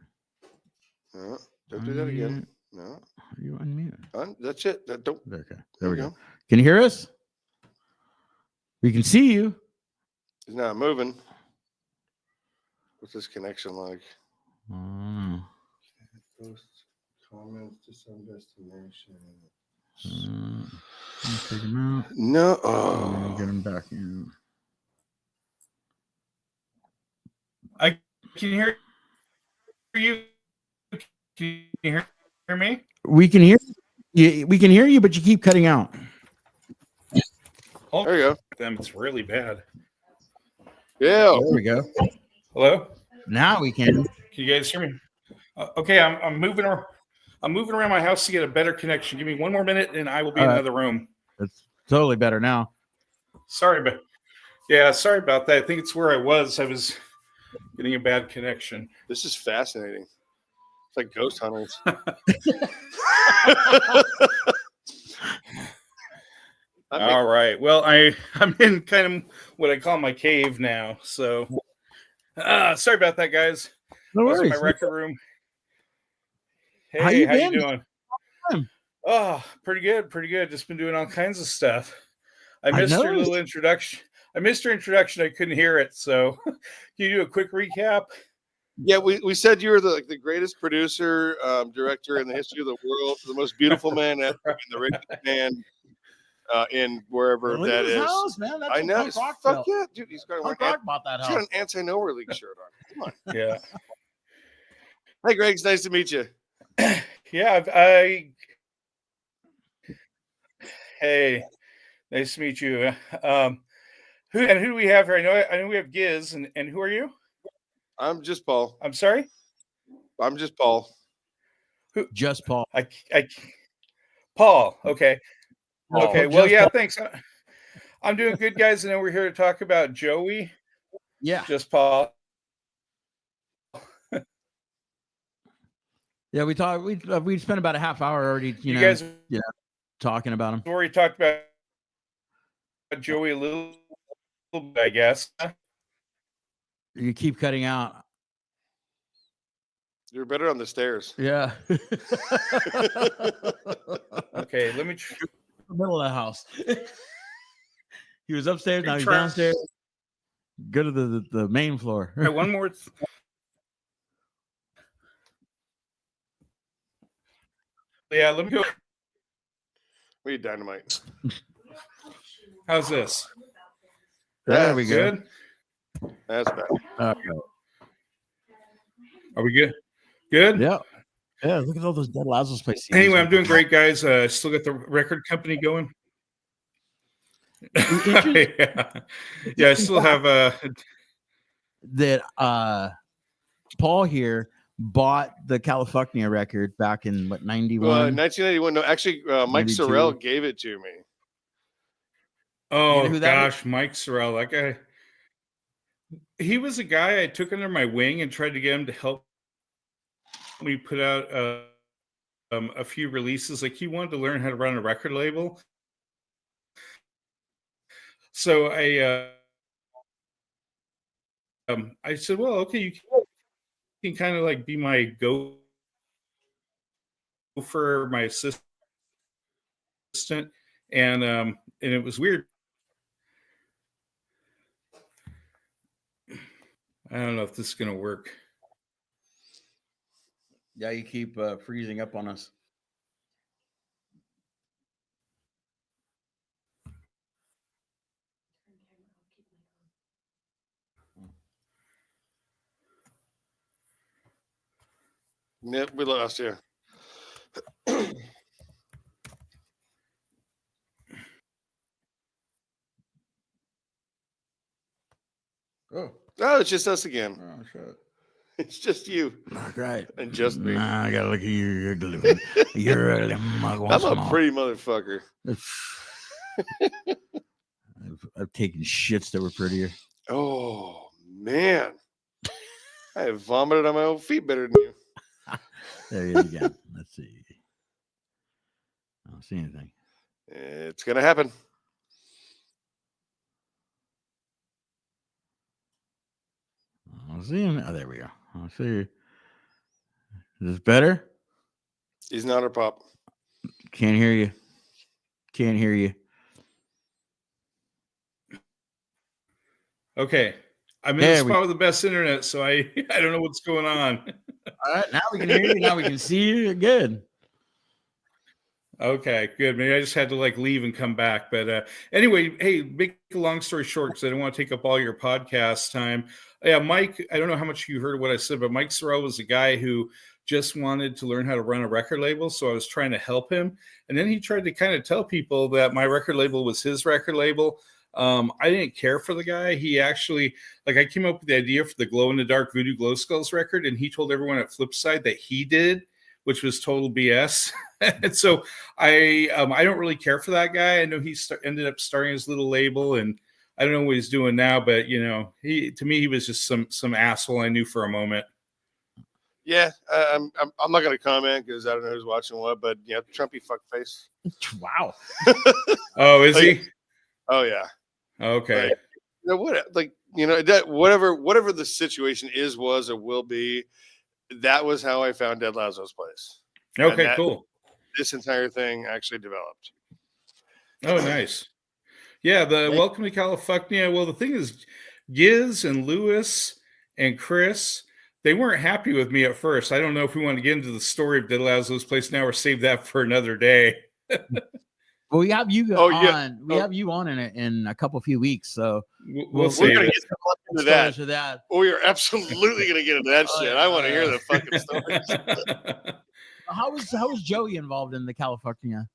Speaker 1: No, don't do that again. No.
Speaker 3: Are you unmuted?
Speaker 1: That's it. Don't.
Speaker 3: Okay. There we go. Can you hear us? We can see you.
Speaker 1: He's not moving. What's this connection like? Post comments to some destination.
Speaker 3: Take him out.
Speaker 1: No. Oh.
Speaker 3: Get him back in.
Speaker 4: I can hear you. Can you hear me?
Speaker 3: We can hear you. We can hear you, but you keep cutting out.
Speaker 4: Oh,
Speaker 1: there you go.
Speaker 4: Them, it's really bad.
Speaker 1: Yeah.
Speaker 3: There we go.
Speaker 4: Hello?
Speaker 3: Now we can.
Speaker 4: Can you guys hear me? Okay, I'm moving around my house to get a better connection. Give me 1 more minute and I will be in another room.
Speaker 3: It's totally better now.
Speaker 4: Sorry about that. I think it's where I was getting a bad connection.
Speaker 1: This is fascinating. It's like ghost hunters.
Speaker 4: All right. Well, I'm in kind of what I call my cave now. So sorry about that, guys.
Speaker 3: No worries.
Speaker 4: My record room.
Speaker 3: Hey,
Speaker 4: how you doing? Oh, pretty good. Just been doing all kinds of stuff. I missed your little introduction. I missed your introduction. I couldn't hear it. So can you do a quick recap?
Speaker 1: Yeah, we said you were the greatest producer, director in the history of the world, the most beautiful man ever in the Rimicci band, in wherever that is.
Speaker 3: House, man. That's
Speaker 1: I know. Fuck yeah, dude. He's got an anti-nowhere league shirt on. Come on.
Speaker 4: Yeah.
Speaker 1: Hey, Greg. It's nice to meet you.
Speaker 4: Yeah, hey, nice to meet you. Who do we have here? I know we have Gizz, and who are you?
Speaker 1: I'm just Paul.
Speaker 4: I'm sorry?
Speaker 1: I'm just Paul.
Speaker 3: Who? Just Paul.
Speaker 4: Paul. Okay.
Speaker 3: Paul.
Speaker 4: Okay. Well, yeah, thanks. I'm doing good, guys. And then we're here to talk about Joey.
Speaker 3: Yeah.
Speaker 4: Just Paul.
Speaker 3: Yeah, we spent about a half hour already, you know,
Speaker 4: guys,
Speaker 3: talking about him.
Speaker 4: We already talked about Joey a little bit, I guess.
Speaker 3: You keep cutting out.
Speaker 1: You're better on the stairs.
Speaker 3: Yeah.
Speaker 4: Okay, let me
Speaker 3: the middle of the house. He was upstairs, now he's downstairs. Go to the main floor.
Speaker 4: All right, one more. Yeah, let me go.
Speaker 1: We need dynamite.
Speaker 4: How's this?
Speaker 3: There we go.
Speaker 4: Good.
Speaker 1: That's bad.
Speaker 4: Are we good? Good?
Speaker 3: Yeah. Yeah, look at all those dead Lazlo's places.
Speaker 4: Anyway, I'm doing great, guys. Still got the record company going. Yeah, I still have
Speaker 3: that Paul here bought the California record back in what 91?
Speaker 1: 1991. No, actually Mike
Speaker 3: 92.
Speaker 1: Sorrell gave it to me.
Speaker 4: Oh,
Speaker 3: you know who that
Speaker 4: gosh, Mike Sorrell. That guy. He was a guy I took under my wing and tried to get him to help me put out a few releases. Like he wanted to learn how to run a record label. So I said, well, okay, you can kind of like be my gopher, my assistant. And it was weird. I don't know if this is going to work.
Speaker 3: Yeah, you keep freezing up on us.
Speaker 1: Yep, we lost you. Oh, it's just us again.
Speaker 3: Oh, shit.
Speaker 1: It's just you.
Speaker 3: Right.
Speaker 1: And just me.
Speaker 3: Nah, I gotta look at you. You're delivering. You're a mug.
Speaker 1: I'm a pretty motherfucker.
Speaker 3: I've taken shits that were prettier.
Speaker 1: Oh, man. I have vomited on my own feet better than you.
Speaker 3: There you go. Let's see. I don't see anything.
Speaker 1: It's going to happen.
Speaker 3: I'll see him. Oh, there we go. I'll see you. Is this better?
Speaker 1: He's not our pop.
Speaker 3: Can't hear you. Can't hear you.
Speaker 4: Okay. I'm in the spot with the best internet, so I don't know what's going on.
Speaker 3: All right. Now we can hear you. Now we can see you. Good.
Speaker 4: Okay, good. Maybe I just had to like leave and come back. But anyway, hey, make a long story short, because I don't want to take up all your podcast time. Yeah, Mike, I don't know how much you heard of what I said, but Mike Sorrell was a guy who just wanted to learn how to run a record label. So I was trying to help him. And then he tried to kind of tell people that my record label was his record label. I didn't care for the guy. He actually, like, I came up with the idea for the Glow in the Dark Voodoo Glow Skulls record, and he told everyone at Flipside that he did, which was total BS. And so I don't really care for that guy. I know he ended up starting his little label, and I don't know what he's doing now, but you know, to me he was just some asshole I knew for a moment.
Speaker 1: Yeah, I'm not going to comment because I don't know who's watching what, but yeah, Trumpy fuckface.
Speaker 3: Wow.
Speaker 4: Oh, is he?
Speaker 1: Oh yeah.
Speaker 4: Okay.
Speaker 1: Like, you know what? Like, you know, that whatever the situation is, was, or will be, that was how I found Dead Lazlo's place.
Speaker 4: Okay, cool.
Speaker 1: This entire thing actually developed.
Speaker 4: Oh, nice. Yeah, the Welcome to California. Well, the thing is, Gizz and Lewis and Chris, they weren't happy with me at first. I don't know if we want to get into the story of Dead Lazlo's place now or save that for another day.
Speaker 3: Well, we have you on. Yeah. We have you on in a few weeks, so
Speaker 4: we'll see.
Speaker 1: We're gonna get into that. We are absolutely gonna get into that shit. I want to hear the fucking stories.
Speaker 3: How was Joey involved in the California?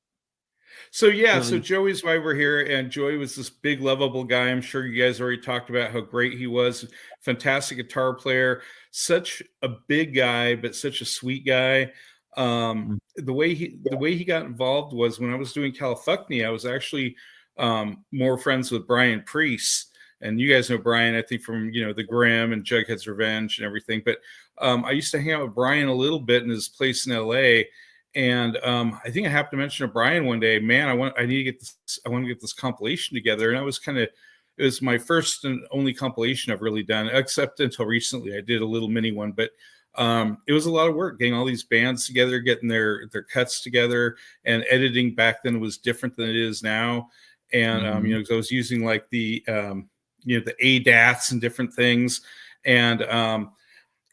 Speaker 4: So Joey's why we're here, and Joey was this big, lovable guy. I'm sure you guys already talked about how great he was. Fantastic guitar player, such a big guy, but such a sweet guy. The way he got involved was when I was doing California, I was actually more friends with Brian Priest, and you guys know Brian, I think, from the Grimm and Jughead's Revenge and everything. But I used to hang out with Brian a little bit in his place in LA, and I think I happened to mention to Brian one day, man, I want to get this compilation together, and it was my first and only compilation I've really done, except until recently I did a little mini one, but it was a lot of work getting all these bands together, getting their cuts together, and editing back then was different than it is now. And you know, 'cause I was using like the you know, the ADATs and different things. And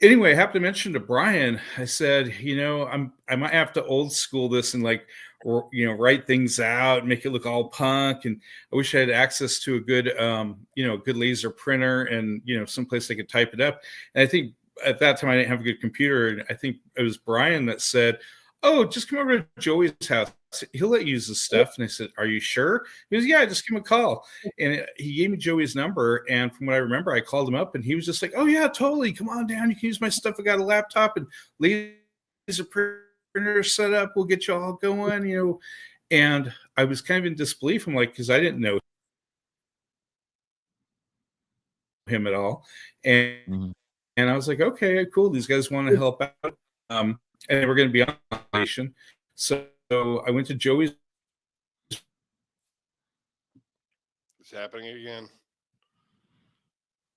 Speaker 4: anyway, I happened to mention to Brian, I said, you know, I might have to old school this and like, or, you know, write things out, make it look all punk. And I wish I had access to a good, you know, good laser printer and, you know, someplace I could type it up. And I think at that time I didn't have a good computer. And I think it was Brian that said, oh, just come over to Joey's house. He'll let you use the stuff. And I said, are you sure? He goes, yeah, just give him a call. And he gave me Joey's number. And from what I remember, I called him up and he was just like, oh yeah, totally. Come on down. You can use my stuff. I got a laptop and laser printer set up. We'll get you all going, you know. And I was kind of in disbelief. I'm like, because I didn't know him at all. And and I was like, okay, cool. These guys want to help out. And we're going to be on location. So I went to Joey's.
Speaker 1: It's happening again.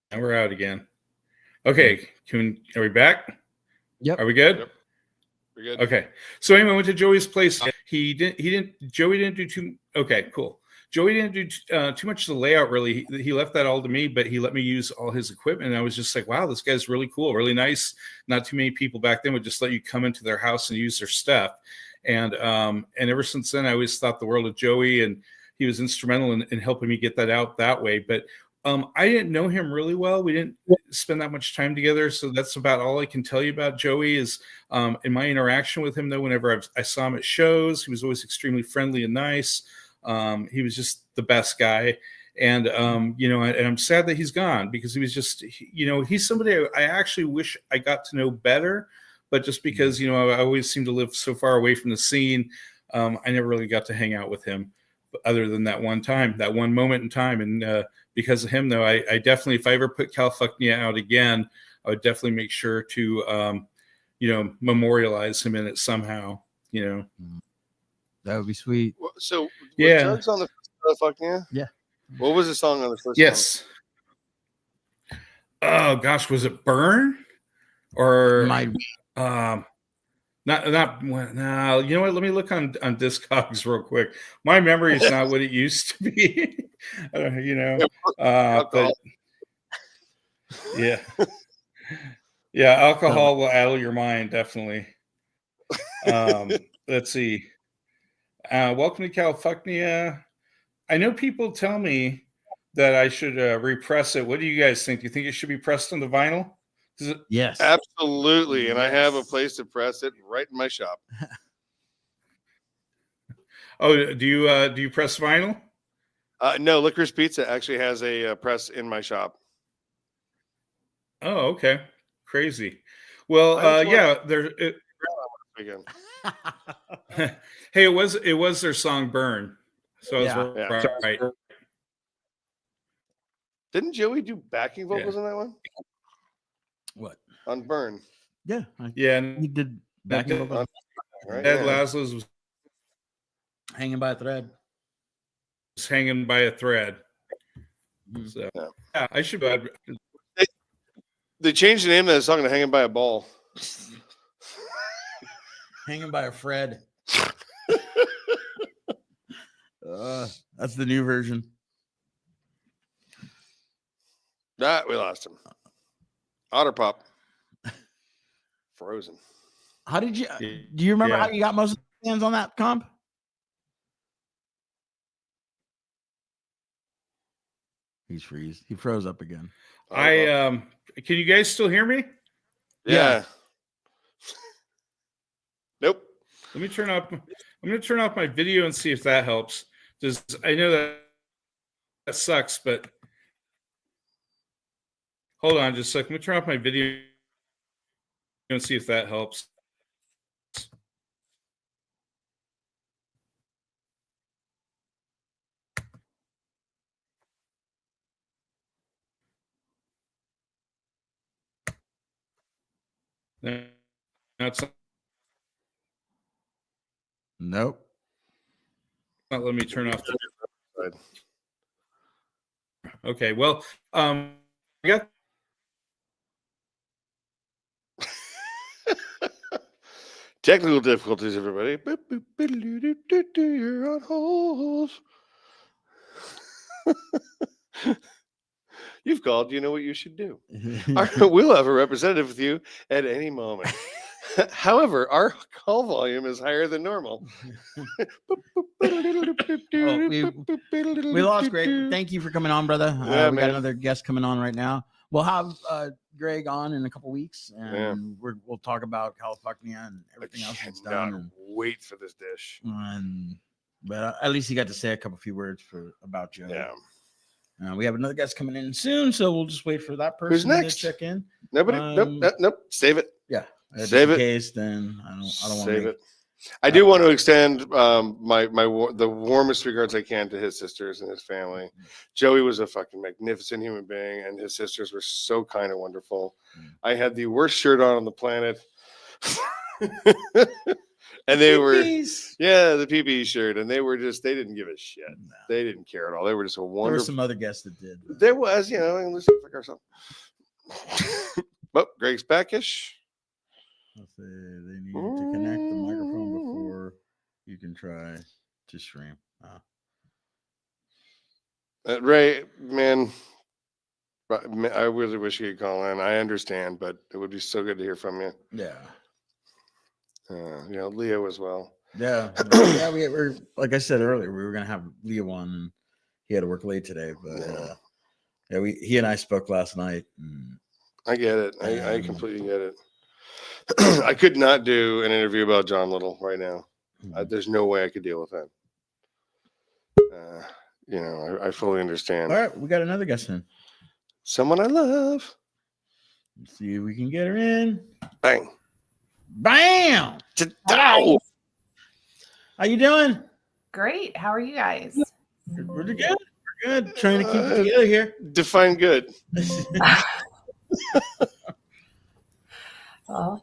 Speaker 4: And we're out again. Okay. Are we back?
Speaker 3: Yep.
Speaker 4: Are we good?
Speaker 1: Yep. We're good.
Speaker 4: Okay. So anyway, I went to Joey's place. Joey didn't do too. Okay, cool. Joey didn't do too much of the layout, really. He left that all to me, but he let me use all his equipment. And I was just like, wow, this guy's really cool, really nice. Not too many people back then would just let you come into their house and use their stuff. And ever since then, I always thought the world of Joey, and he was instrumental in helping me get that out that way. But I didn't know him really well. We didn't spend that much time together. So that's about all I can tell you about Joey is in my interaction with him, though, whenever I saw him at shows, he was always extremely friendly and nice. He was just the best guy. And, you know, and I'm sad that he's gone because he was just, you know, he's somebody I actually wish I got to know better. But just because, you know, I always seem to live so far away from the scene, I never really got to hang out with him other than that one time, that one moment in time. And because of him, though, I definitely, if I ever put Califucknia out again, I would definitely make sure to, you know, memorialize him in it somehow, you know.
Speaker 3: That would be sweet.
Speaker 1: So,
Speaker 4: yeah.
Speaker 1: Jugs on the first Califucknia?
Speaker 3: Yeah.
Speaker 1: What was the song on the first
Speaker 4: Yes. One? Oh, gosh, was it Burn? Or no, you know what? Let me look on Discogs real quick. My memory is not what it used to be. You know, but yeah, yeah, alcohol will addle your mind, definitely. Let's see. Welcome to Califucknia. I know people tell me that I should repress it. What do you guys think? Do you think it should be pressed on the vinyl?
Speaker 3: Yes,
Speaker 1: absolutely. And I have a place to press it right in my shop.
Speaker 4: Oh, do you press vinyl?
Speaker 1: No, Licorice Pizza actually has a press in my shop.
Speaker 4: Oh, okay, crazy. Well, yeah, there. Hey, it was their song "Burn," so I was right.
Speaker 1: Didn't Joey do backing vocals on that one?
Speaker 3: What?
Speaker 1: On Burn.
Speaker 3: Yeah.
Speaker 4: Yeah.
Speaker 3: He did backing vocals.
Speaker 1: Right,
Speaker 4: Ed Lazlo's was
Speaker 3: hanging by a thread.
Speaker 4: Hanging by a thread. So, yeah, I should.
Speaker 1: They changed the name of that song to "Hanging by a Ball."
Speaker 3: Hanging by a Fred. That's the new version.
Speaker 1: We lost him. Otter Pop. Frozen.
Speaker 3: How did you? Do you remember how you got most of the fans on that comp? He froze up again.
Speaker 4: Can you guys still hear me?
Speaker 1: Yeah. Nope.
Speaker 4: Let me turn off. I'm going to turn off my video and see if that helps. I know that sucks, but hold on just a second. Let me turn off my video and see if that helps. That's
Speaker 3: nope.
Speaker 4: Not let me turn off the. Okay, well, I got
Speaker 1: Technical difficulties, everybody. You're on hold. You've called. You know what you should do. We'll have a representative with you at any moment. However, our call volume is higher than normal.
Speaker 3: We lost Greg. Thank you for coming on, brother.
Speaker 1: Yeah,
Speaker 3: we got another guest coming on right now. We'll have Greg on in a couple weeks, and we'll talk about California and everything else that's done.
Speaker 1: Wait for this dish.
Speaker 3: But at least he got to say a few words about Joe.
Speaker 1: Yeah.
Speaker 3: We have another guest coming in soon, so we'll just wait for that person.
Speaker 1: Who's next?
Speaker 3: To check in.
Speaker 1: Nobody. Nope. Save it.
Speaker 3: Yeah.
Speaker 1: Save it.
Speaker 3: Case, then I don't want to
Speaker 1: save it. I do want to extend the warmest regards I can to his sisters and his family. Joey was a fucking magnificent human being, and his sisters were so kind and wonderful. I had the worst shirt on the planet. And they were, the PPE shirt, and they didn't give a shit. No. They didn't care at all. They were just a wonderful.
Speaker 3: There were some other guests that did.
Speaker 1: There was, and let's look ourselves. But Greg's backish.
Speaker 3: Let's say they need to connect the microphone before you can try to stream.
Speaker 1: Ray, man, I really wish you could call in. I understand, but it would be so good to hear from you.
Speaker 3: Yeah.
Speaker 1: Leo as well.
Speaker 3: Yeah. We were, like I said earlier, we were gonna have Leo on, and he had to work late today. But he and I spoke last night.
Speaker 1: I get it. I completely get it. I could not do an interview about John Little right now. There's no way I could deal with that. I fully understand.
Speaker 3: All right, we got another guest in.
Speaker 1: Someone I love.
Speaker 3: Let's see if we can get her in.
Speaker 1: Bang.
Speaker 3: Bam!
Speaker 5: Hi.
Speaker 3: How you doing?
Speaker 5: Great. How are you guys?
Speaker 3: We're good. We're good. Trying to keep it together here.
Speaker 1: Define good.
Speaker 5: Well,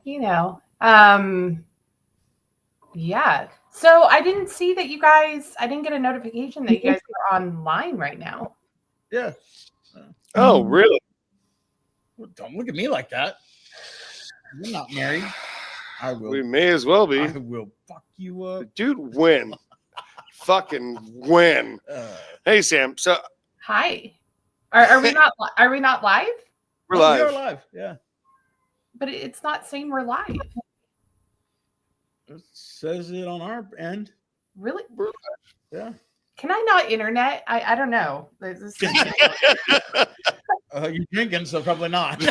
Speaker 5: yeah. So I didn't see that I didn't get a notification that you guys are online right now.
Speaker 3: Yeah.
Speaker 1: Oh, really?
Speaker 3: Well, don't look at me like that. You're not married. I will.
Speaker 1: We may as well be.
Speaker 3: I will fuck you up.
Speaker 1: Dude, when? Fucking when? Hey, Sam. So
Speaker 5: hi. Are we not live?
Speaker 1: We're live.
Speaker 3: We are live, yeah.
Speaker 5: But it's not saying we're live.
Speaker 3: It says it on our end.
Speaker 5: Really?
Speaker 3: Yeah.
Speaker 5: Can I not internet? I don't know.
Speaker 3: You're drinking, so probably not.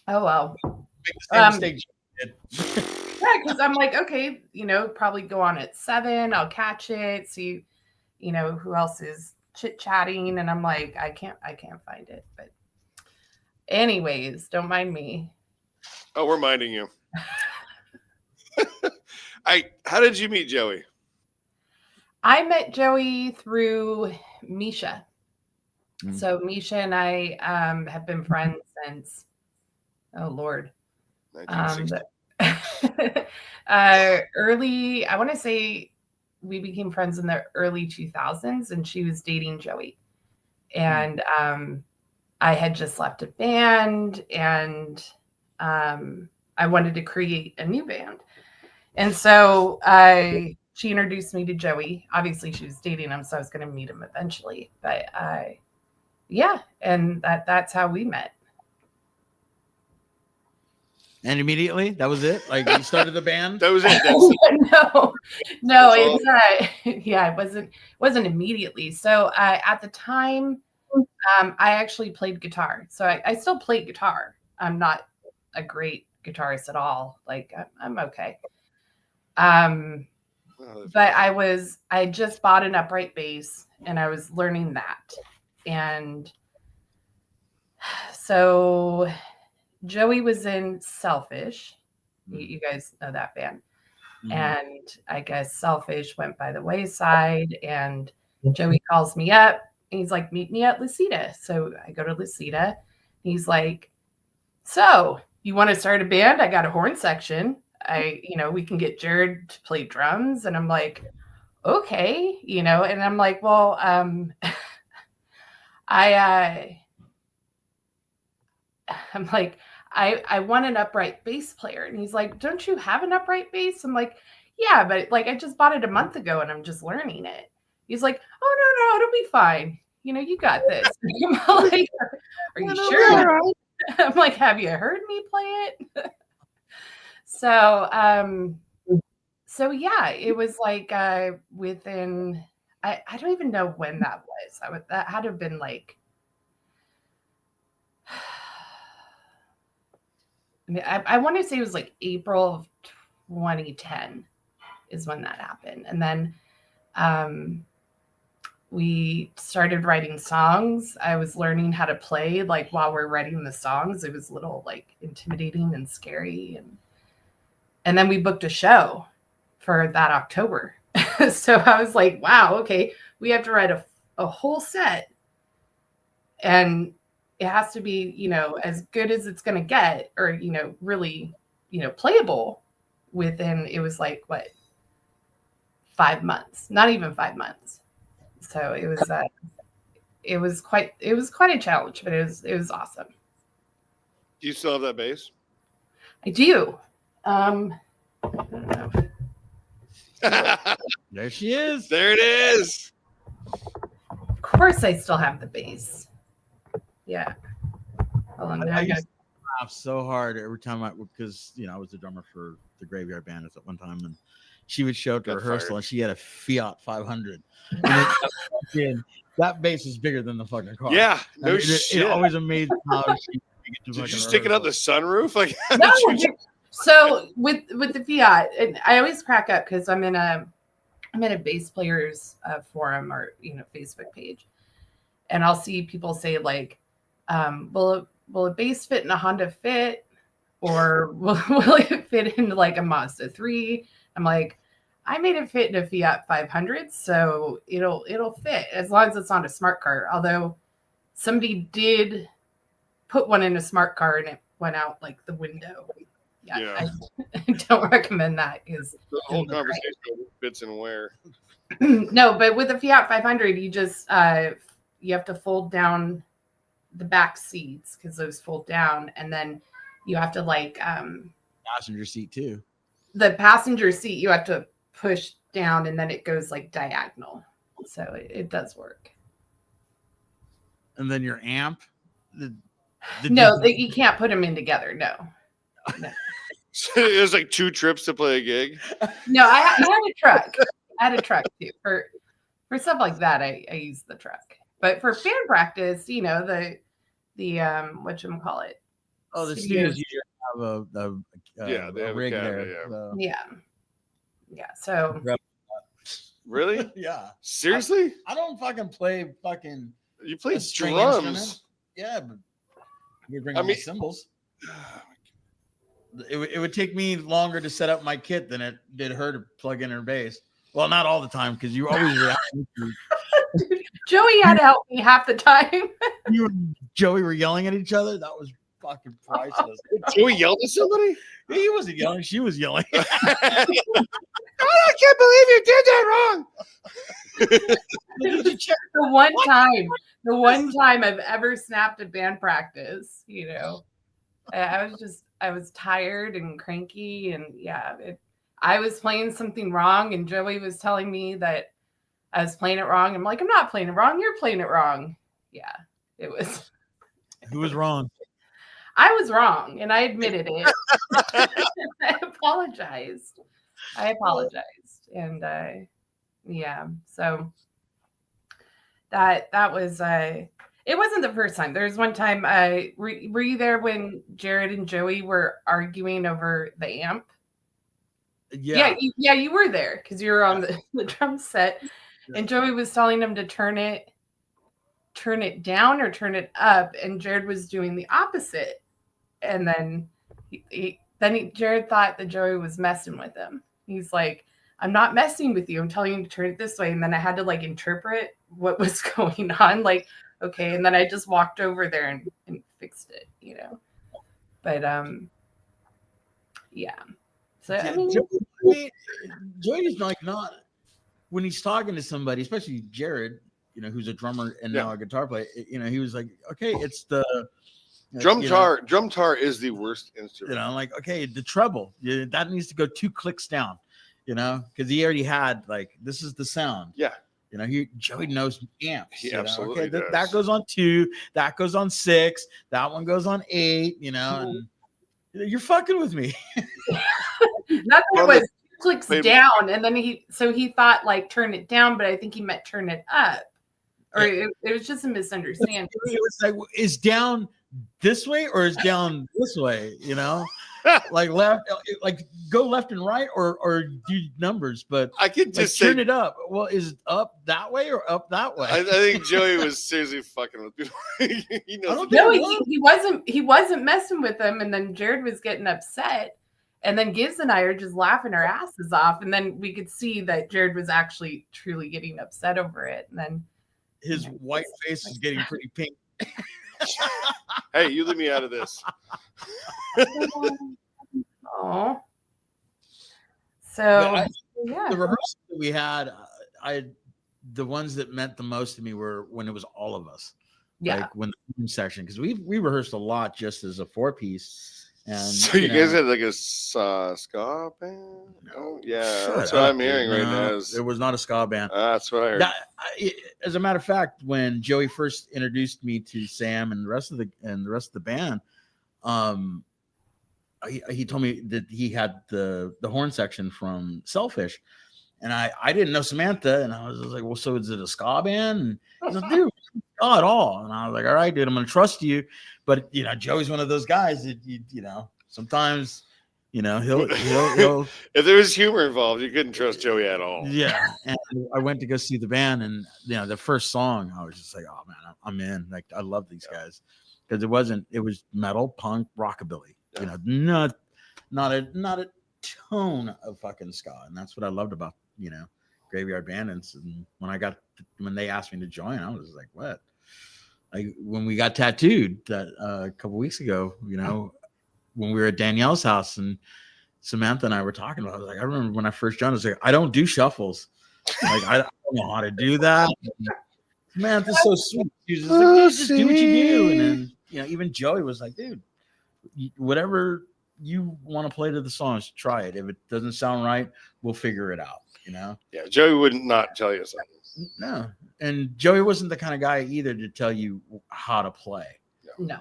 Speaker 5: Oh well.
Speaker 3: Mistake.
Speaker 5: Yeah, because I'm like, okay, probably go on at 7. I'll catch it. See, who else is chit-chatting, and I'm like, I can't find it. But anyways, don't mind me.
Speaker 1: Oh, we're minding you. How did you meet Joey?
Speaker 5: I met Joey through Misha. So Misha and I have been friends since, oh Lord, early. I want to say we became friends in the early 2000s, and she was dating Joey, and I had just left a band, and I wanted to create a new band, and so she introduced me to Joey. Obviously, she was dating him, so I was going to meet him eventually, but and that's how we met. And
Speaker 3: immediately, that was it. Like you started the band.
Speaker 1: That was it.
Speaker 5: No, it's it wasn't immediately. So at the time, I actually played guitar. So I still play guitar. I'm not a great guitarist at all. Like I'm okay. But I just bought an upright bass, and I was learning that. And so Joey was in Selfish. You guys know that band. Mm-hmm. And I guess Selfish went by the wayside, and Joey calls me up, and he's like, meet me at Lucida. So I go to Lucida. He's like, so you want to start a band? I got a horn section. We can get Jared to play drums. And I'm like, okay, and I'm like, well, I'm like, I want an upright bass player. And he's like, don't you have an upright bass? I'm like, yeah, but like I just bought it a month ago and I'm just learning it. He's like, oh no, it'll be fine. You know, you got this. I'm like, are you sure? I'm like, have you heard me play it? So yeah, it was like within I don't even know when that was. That had to have been like I want to say it was like April of 2010 is when that happened. And then we started writing songs. I was learning how to play like while we're writing the songs. It was a little like intimidating and scary. And then we booked a show for that October. So I was like, wow, okay, we have to write a whole set. And it has to be, you know, as good as it's going to get, or, you know, really, you know, playable within, it was like, what, 5 months, not even 5 months. So it was quite a challenge, but it was awesome.
Speaker 1: Do you still have that bass?
Speaker 5: I do. I don't know.
Speaker 3: There she is.
Speaker 1: There it is.
Speaker 5: Of course I still have the bass. Yeah. Hold on.
Speaker 3: I used to laugh so hard every time because, you know, I was the drummer for the Graveyard Band at one time, and she would show up to rehearsal and she had a Fiat 500. And that bass is bigger than the fucking car.
Speaker 1: Yeah, no shit.
Speaker 3: It always amazed how she
Speaker 1: did you stick it out the sunroof? Like
Speaker 5: no. So with the Fiat, and I always crack up because I'm in a bass players forum or, you know, Facebook page, and I'll see people say like, will a bass fit in a Honda Fit, or will it fit into like a Mazda 3? I'm like, I made it fit in a Fiat 500, so it'll fit as long as it's on a smart car. Although somebody did put one in a smart car and it went out like the window. Yeah. I don't recommend that because
Speaker 1: the whole conversation fits and where.
Speaker 5: No, but with the Fiat 500, you just you have to fold down the back seats because those fold down, and then you have to like
Speaker 3: passenger seat too.
Speaker 5: The passenger seat you have to push down, and then it goes like diagonal, so it does work.
Speaker 3: And then your amp.
Speaker 5: No, you can't put them in together. No.
Speaker 1: It was like 2 trips to play a gig.
Speaker 5: No, I had a truck. I had a truck too. For stuff like that, I use the truck. But for fan practice, you know, the whatchamacallit.
Speaker 3: Oh, the studios usually have
Speaker 1: they have
Speaker 3: rig
Speaker 1: a cabin,
Speaker 3: there.
Speaker 1: yeah.
Speaker 3: So.
Speaker 5: Yeah. So
Speaker 1: really?
Speaker 3: Yeah.
Speaker 1: Seriously?
Speaker 3: I don't fucking play fucking.
Speaker 1: You play drums.
Speaker 3: Yeah, but you bring my cymbals. It would take me longer to set up my kit than it did her to plug in her bass. Well, not all the time, because you always reacting to.
Speaker 5: Joey had to help me half the time.
Speaker 3: You and Joey were yelling at each other. That was fucking priceless.
Speaker 1: Joey yelled at somebody?
Speaker 3: He wasn't yelling. She was yelling.
Speaker 1: I can't believe you did that wrong.
Speaker 5: The one time I've ever snapped at band practice, you know, I was tired and cranky, and I was playing something wrong, and Joey was telling me that I was playing it wrong. I'm like, I'm not playing it wrong. You're playing it wrong. Yeah, it was.
Speaker 3: Who was wrong?
Speaker 5: I was wrong, and I admitted it. I apologized. And so that was it wasn't the first time. There was one time were you there when Jared and Joey were arguing over the amp? Yeah, you were there because you were on the drum set, and Joey was telling him to turn it down or turn it up, and Jared was doing the opposite. And then Jared thought that Joey was messing with him. He's like, I'm not messing with you. I'm telling you to turn it this way. And then I had to like interpret what was going on. Like, okay. And then I just walked over there and fixed it, you know. But yeah. So I mean,
Speaker 3: Joey's like not when he's talking to somebody, especially Jared, you know, who's a drummer and now a guitar player. You know, he was like, okay, it's the
Speaker 1: Drum tar is the worst instrument.
Speaker 3: I'm like, okay, the treble, that needs to go 2 clicks down, because he already had this is the sound.
Speaker 1: Yeah.
Speaker 3: Joey knows amps.
Speaker 1: He absolutely
Speaker 3: okay,
Speaker 1: does.
Speaker 3: That goes on 2, that goes on 6, that one goes on 8, and you're fucking with me.
Speaker 5: That's what it was. 2 clicks down, and then he thought turn it down, but I think he meant turn it up. Or it was just a misunderstanding.
Speaker 3: It was like, is down this way or is down this way? Left, go left and right or do numbers. But
Speaker 1: I could just
Speaker 3: turn it up. Well, is it up that way or up that way?
Speaker 1: I think Joey was seriously fucking with people.
Speaker 5: He wasn't messing with them, and then Jared was getting upset. And then Gizz and I are just laughing our asses off. And then we could see that Jared was actually truly getting upset over it. And then
Speaker 3: his white face is getting pretty pink.
Speaker 1: Hey, you leave me out of this.
Speaker 5: Oh. So
Speaker 3: the rehearsals that we had, the ones that meant the most to me were when it was all of us.
Speaker 5: Yeah.
Speaker 3: When the section, because we rehearsed a lot just as a 4-piece. And
Speaker 1: so you guys had a ska band? No, yeah, that's what I'm hearing right now.
Speaker 3: There was not a ska band.
Speaker 1: That's what I heard.
Speaker 3: As a matter of fact, when Joey first introduced me to Sam and the rest of the band, he told me that he had the horn section from Selfish, and I didn't know Samantha, and I was like, well, so is it a ska band? And he's like, dude, not at all. And I was like, all right, dude, I'm gonna trust you. But Joey's one of those guys that sometimes he'll
Speaker 1: if there was humor involved, you couldn't trust Joey at all.
Speaker 3: Yeah. And I went to go see the band, and the first song, I was just like, oh man, I'm in. I love these guys, because it was metal, punk, rockabilly. Not a tone of fucking ska, and that's what I loved about Graveyard Bandits. And when they asked me to join, I was like, what? When we got tattooed that a couple weeks ago, when we were at Danielle's house and Samantha and I were talking about it, I was like, I remember when I first joined, I was like, I don't do shuffles. I don't know how to do that. And Samantha's so sweet. She was just like, just do what you do. And then, even Joey was like, dude, whatever you want to play to the songs, try it. If it doesn't sound right, we'll figure it out,
Speaker 1: Yeah, Joey would not tell you something.
Speaker 3: No. And Joey wasn't the kind of guy either to tell you how to play.
Speaker 5: No.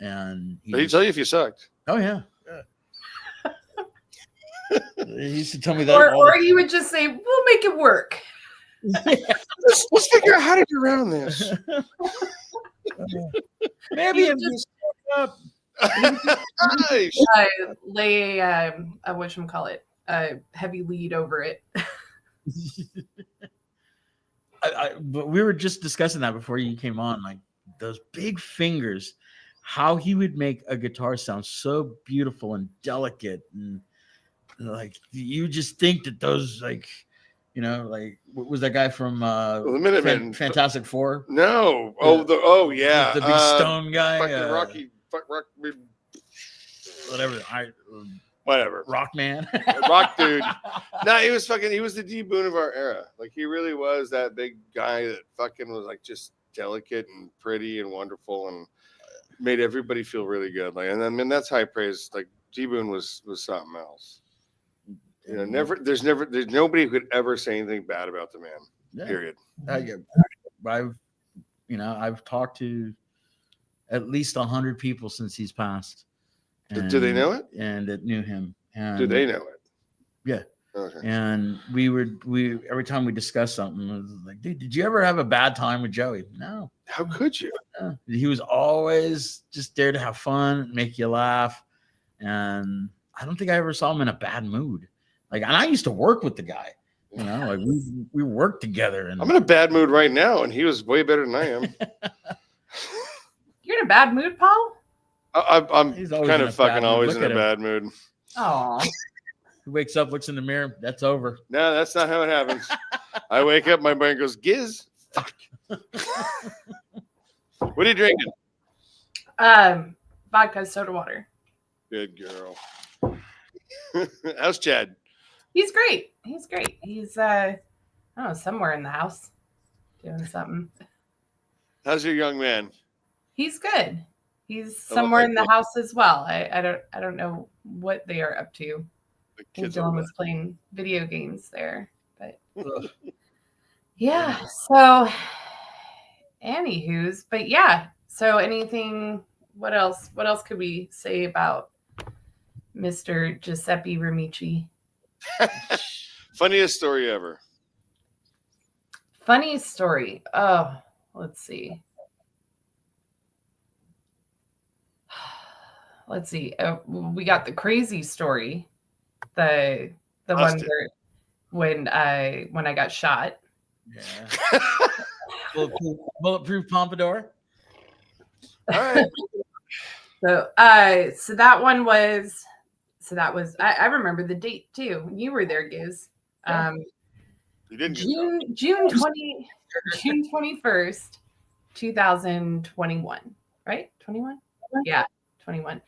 Speaker 3: And
Speaker 1: he'd tell you if you sucked.
Speaker 3: Oh yeah. He used to tell me that.
Speaker 5: Or he would just say, we'll make it work.
Speaker 1: Let's figure out how to get around this.
Speaker 3: Maybe if you spoke up.
Speaker 5: Lay a heavy lead over it.
Speaker 3: But we were just discussing that before you came on, those big fingers, how he would make a guitar sound so beautiful and delicate, and you just think that those what was that guy from
Speaker 1: the Minutemen,
Speaker 3: Fantastic Four?
Speaker 1: No, yeah,
Speaker 3: the big stone guy,
Speaker 1: fucking whatever,
Speaker 3: Rock Man,
Speaker 1: Rock dude. No, he was the D Boon of our era. He really was that big guy that fucking was just delicate and pretty and wonderful and made everybody feel really good. And that's high praise. D Boon was something else. There's nobody who could ever say anything bad about the man. Yeah. Period.
Speaker 3: I've talked to at least 100 people since he's passed.
Speaker 1: Do they know it?
Speaker 3: And that knew him. And
Speaker 1: do they know it?
Speaker 3: Yeah.
Speaker 1: Okay.
Speaker 3: And we every time we discussed something, it was like, dude, did you ever have a bad time with Joey? No.
Speaker 1: How could you?
Speaker 3: He was always just there to have fun, make you laugh. And I don't think I ever saw him in a bad mood. And I used to work with the guy. We worked together. And
Speaker 1: I'm in a bad mood right now, and he was way better than I am.
Speaker 5: You're in a bad mood, Paul?
Speaker 1: I'm kind of fucking always in a bad mood.
Speaker 5: Oh.
Speaker 3: He wakes up, looks in the mirror. That's over.
Speaker 1: No, that's not how it happens. I wake up, my brain goes, Gizz. Fuck. What are you drinking?
Speaker 5: Vodka, soda water.
Speaker 1: Good girl. How's Chad?
Speaker 5: He's great. He's I don't know, somewhere in the house doing something.
Speaker 1: How's your young man?
Speaker 5: He's good. He's somewhere in the house as well. I don't know what they are up to. I think Dylan was playing video games there, but yeah. So, anywho's, but yeah. So, anything? What else? What else could we say about Mr. Giuseppe Rimicci?
Speaker 1: Funniest story ever.
Speaker 5: Funniest story. Oh, let's see. Let's see. We got the crazy story. The one where when I got shot.
Speaker 3: Yeah. bulletproof pompadour.
Speaker 1: All right.
Speaker 5: So that one was. So that was. I remember the date too. You were there, Gizz.
Speaker 1: You didn't.
Speaker 5: June 21st, 2021. Right? 21. Yeah, 21.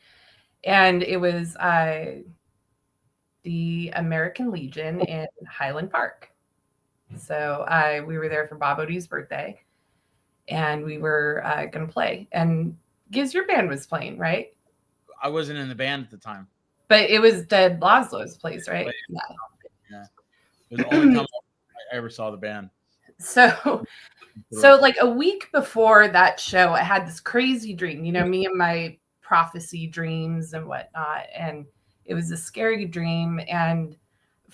Speaker 5: And it was the American Legion in Highland Park. So we were there for Bob Odie's birthday, and we were going to play. And Gizz, your band was playing, right?
Speaker 3: I wasn't in the band at the time.
Speaker 5: But it was Dead Lazlo's place, right?
Speaker 3: Yeah. It was the only time I ever saw the band.
Speaker 5: So like a week before that show, I had this crazy dream, me and my prophecy dreams and whatnot. And it was a scary dream, and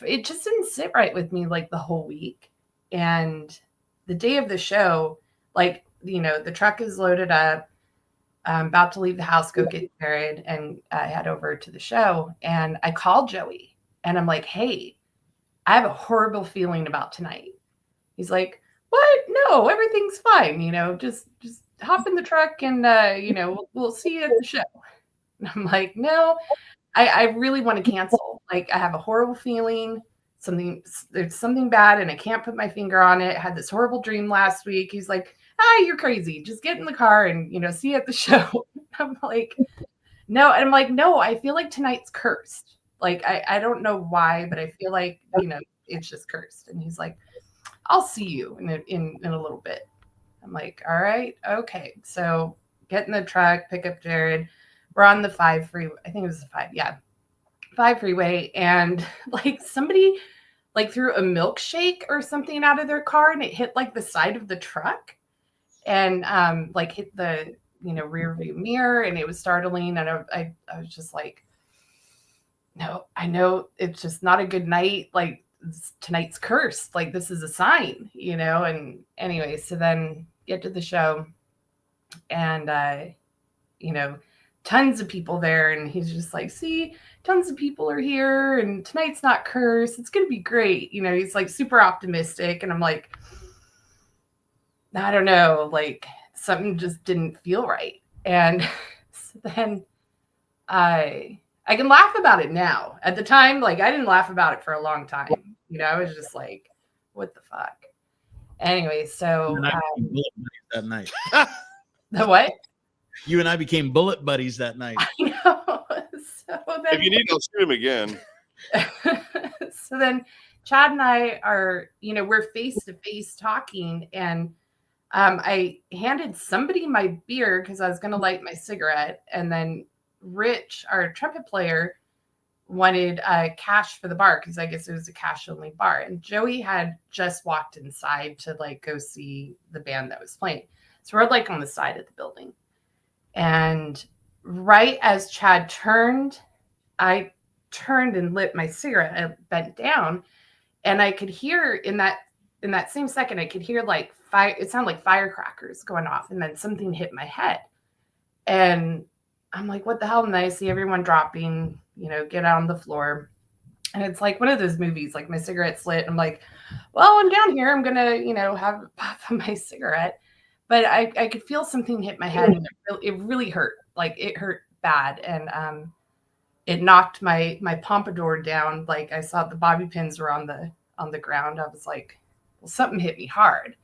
Speaker 5: it just didn't sit right with me like the whole week. And the day of the show, like, the truck is loaded up. I'm about to leave the house, go get married, and head over to the show. And I called Joey, and I'm like, hey, I have a horrible feeling about tonight. He's like, what? No, everything's fine. Just hop in the truck and, we'll see you at the show. And I'm like, no, I really want to cancel. Like, I have a horrible feeling. There's something bad, and I can't put my finger on it. I had this horrible dream last week. He's like, you're crazy. Just get in the car and, see you at the show. I'm like, no. And I'm like, no, I feel like tonight's cursed. Like, I don't know why, but I feel like, it's just cursed. And he's like, I'll see you in a little bit. I'm like, all right, okay. So get in the truck, pick up Jared. We're on the 5 freeway. I think it was the 5. Yeah. 5 freeway. And like somebody like threw a milkshake or something out of their car, and it hit like the side of the truck and like hit the, rear view mirror, and it was startling. And I was just like, no, I know it's just not a good night. Like, tonight's cursed. Like, this is a sign, and anyway, so then get to the show, and tons of people there, and he's just like, see, tons of people are here, and tonight's not cursed, it's gonna be great. He's like super optimistic, and I'm like, I don't know, like something just didn't feel right. And so then I can laugh about it now. At the time, like, I didn't laugh about it for a long time. I was just like, what the fuck? Anyway, so
Speaker 3: that night.
Speaker 5: The what?
Speaker 3: You and I became bullet buddies that night.
Speaker 5: I know. So then,
Speaker 1: if you need, I'll shoot him again.
Speaker 5: So then Chad and I are, we're face to face talking, and I handed somebody my beer because I was going to light my cigarette, and then Rich, our trumpet player, wanted cash for the bar because I guess it was a cash only bar. And Joey had just walked inside to like go see the band that was playing. So we're like on the side of the building. And right as Chad turned, I turned and lit my cigarette. I bent down, and I could hear in that same second, I could hear like fire. It sounded like firecrackers going off, and then something hit my head. And I'm like, what the hell? And then I see everyone dropping, get out on the floor. And it's like one of those movies, like my cigarette's lit. I'm like, well, I'm down here. I'm going to, have a puff of my cigarette. But I could feel something hit my head, and it really hurt. Like, it hurt bad. And it knocked my pompadour down. Like, I saw the bobby pins were on the ground. I was like, well, something hit me hard.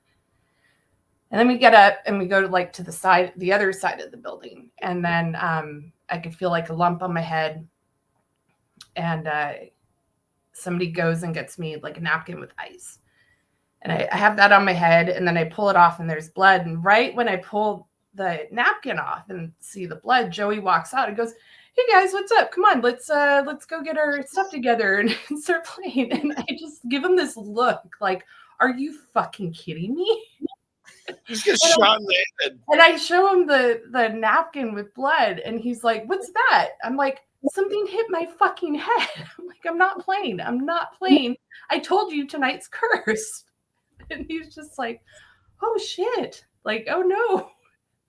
Speaker 5: And then we get up and we go to like to the other side of the building. And then I could feel like a lump on my head. And somebody goes and gets me like a napkin with ice. And I have that on my head, and then I pull it off, and there's blood. And right when I pull the napkin off and see the blood, Joey walks out and goes, "Hey guys, what's up? Come on, let's go get our stuff together and start playing." And I just give him this look like, "Are you fucking kidding me?"
Speaker 1: Just get shot in the head.
Speaker 5: And I show him the napkin with blood, and he's like, "What's that?" I'm like, "Something hit my fucking head." I'm like, "I'm not playing. I'm not playing. I told you tonight's cursed." And he's just like, "Oh shit!" Like, "Oh no!"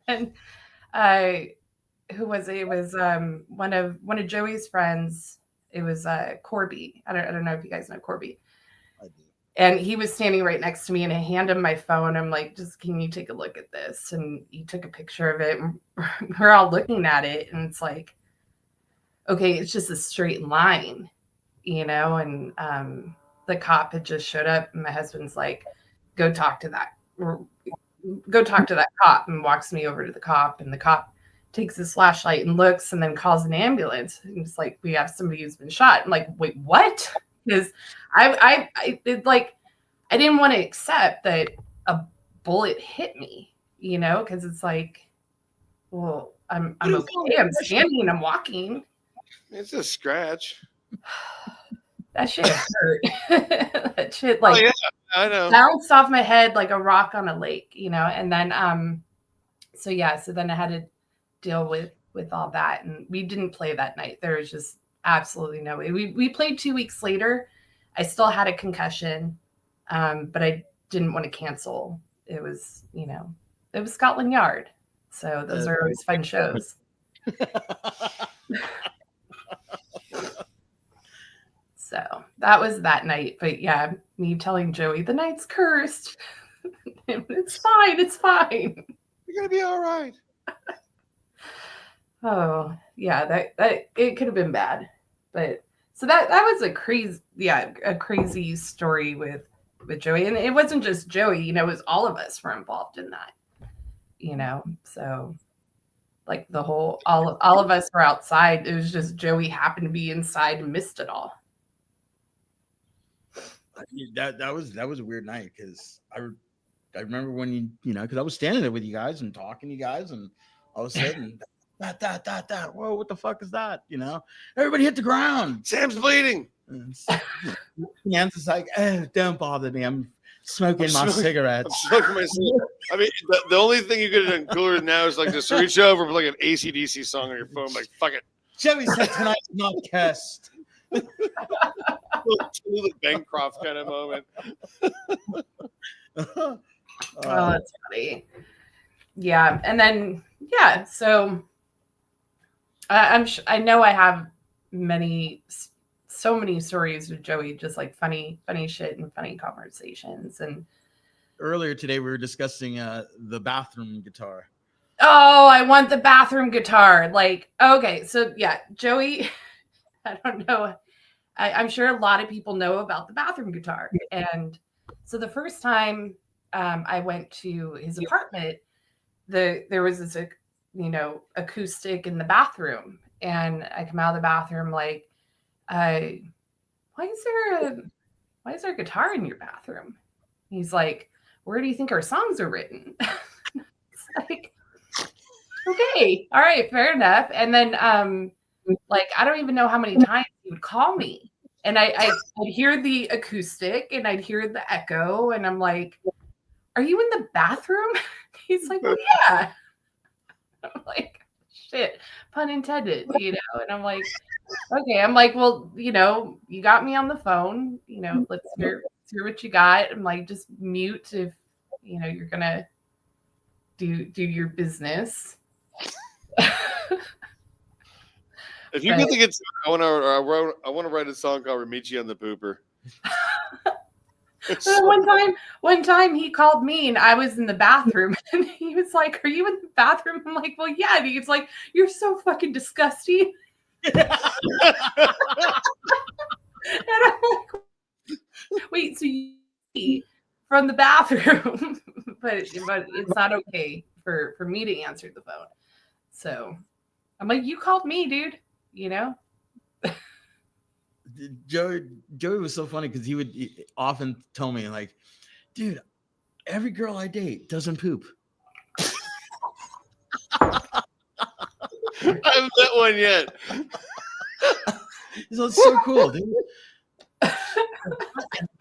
Speaker 5: And who was it? It was one of Joey's friends. It was Corby. I don't know if you guys know Corby.
Speaker 3: I do.
Speaker 5: And he was standing right next to me, and I hand him my phone. I'm like, "Just can you take a look at this?" And he took a picture of it. And we're all looking at it, and it's like, okay, it's just a straight line, you know. And the cop had just showed up, and my husband's like, go talk to that cop," and walks me over to the cop. And the cop takes his flashlight and looks, and then calls an ambulance. And it's like, "We have somebody who's been shot." I'm like, "Wait, what?" Because I didn't want to accept that a bullet hit me, you know, because it's like, well, I'm okay. I'm standing. I'm walking.
Speaker 1: It's a scratch.
Speaker 5: That shit hurt. That shit, like,
Speaker 1: oh, yeah, I know,
Speaker 5: bounced off my head like a rock on a lake, you know. And then so then I had to deal with all that, and we didn't play that night. There was just absolutely no way. We played 2 weeks later. I still had a concussion, but I didn't want to cancel. It was, you know, it was Scotland Yard, so those are always fun shows. So that was that night. But yeah, me telling Joey the night's cursed. It's fine. It's fine.
Speaker 1: You're gonna be all right.
Speaker 5: Oh yeah, that it could have been bad. But so that was a crazy story with Joey. And it wasn't just Joey, you know, it was all of us were involved in that, you know. So like the whole all of us were outside. It was just Joey happened to be inside and missed it all.
Speaker 3: That was a weird night, because I remember when you know, because I was standing there with you guys and talking to you guys, and all of a sudden that whoa, what the fuck is that? You know, everybody hit the ground.
Speaker 1: Sam's bleeding.
Speaker 3: Sam's is like, "Oh, don't bother me. I'm smoking my cigarettes."
Speaker 1: I'm smoking my cigarette. I mean, the only thing you could have done cooler now is like just reach over and play like an AC/DC song on your phone. Like, fuck it.
Speaker 3: Joey said tonight's not cursed.
Speaker 1: The Bancroft kind of moment.
Speaker 5: Oh, that's funny. Yeah, and then so I know I have so many stories with Joey, just like funny shit and funny conversations. And
Speaker 3: earlier today we were discussing the bathroom guitar.
Speaker 5: Oh, I want the bathroom guitar. Like, okay, so yeah, Joey, I don't know. I'm sure a lot of people know about the bathroom guitar. And so the first time I went to his apartment, there was this, you know, acoustic in the bathroom. And I come out of the bathroom like, why is there a guitar in your bathroom? He's like, "Where do you think our songs are written?" It's like, okay, all right, fair enough. And then like, I don't even know how many times he would call me, and I'd hear the acoustic and I'd hear the echo, and I'm like, "Are you in the bathroom?" He's like, "Well, yeah." I'm like, shit, pun intended, you know. And I'm like, okay. I'm like, "Well, you know, you got me on the phone, you know, let's hear what you got." I'm like, "Just mute if, you know, you're gonna do your business."
Speaker 1: If you get the guitar, I want to write a song called "Rimicci on the Pooper."
Speaker 5: One time he called me and I was in the bathroom, and he was like, "Are you in the bathroom?" I'm like, "Well, yeah." And he's like, "You're so fucking disgusting." And I'm like, "Wait, so you from the bathroom?" but it's not okay for me to answer the phone. So I'm like, "You called me, dude," you know?
Speaker 3: Joey was so funny because he would often tell me, like, "Dude, every girl I date doesn't poop."
Speaker 1: I haven't met one yet.
Speaker 3: So it's so cool, dude.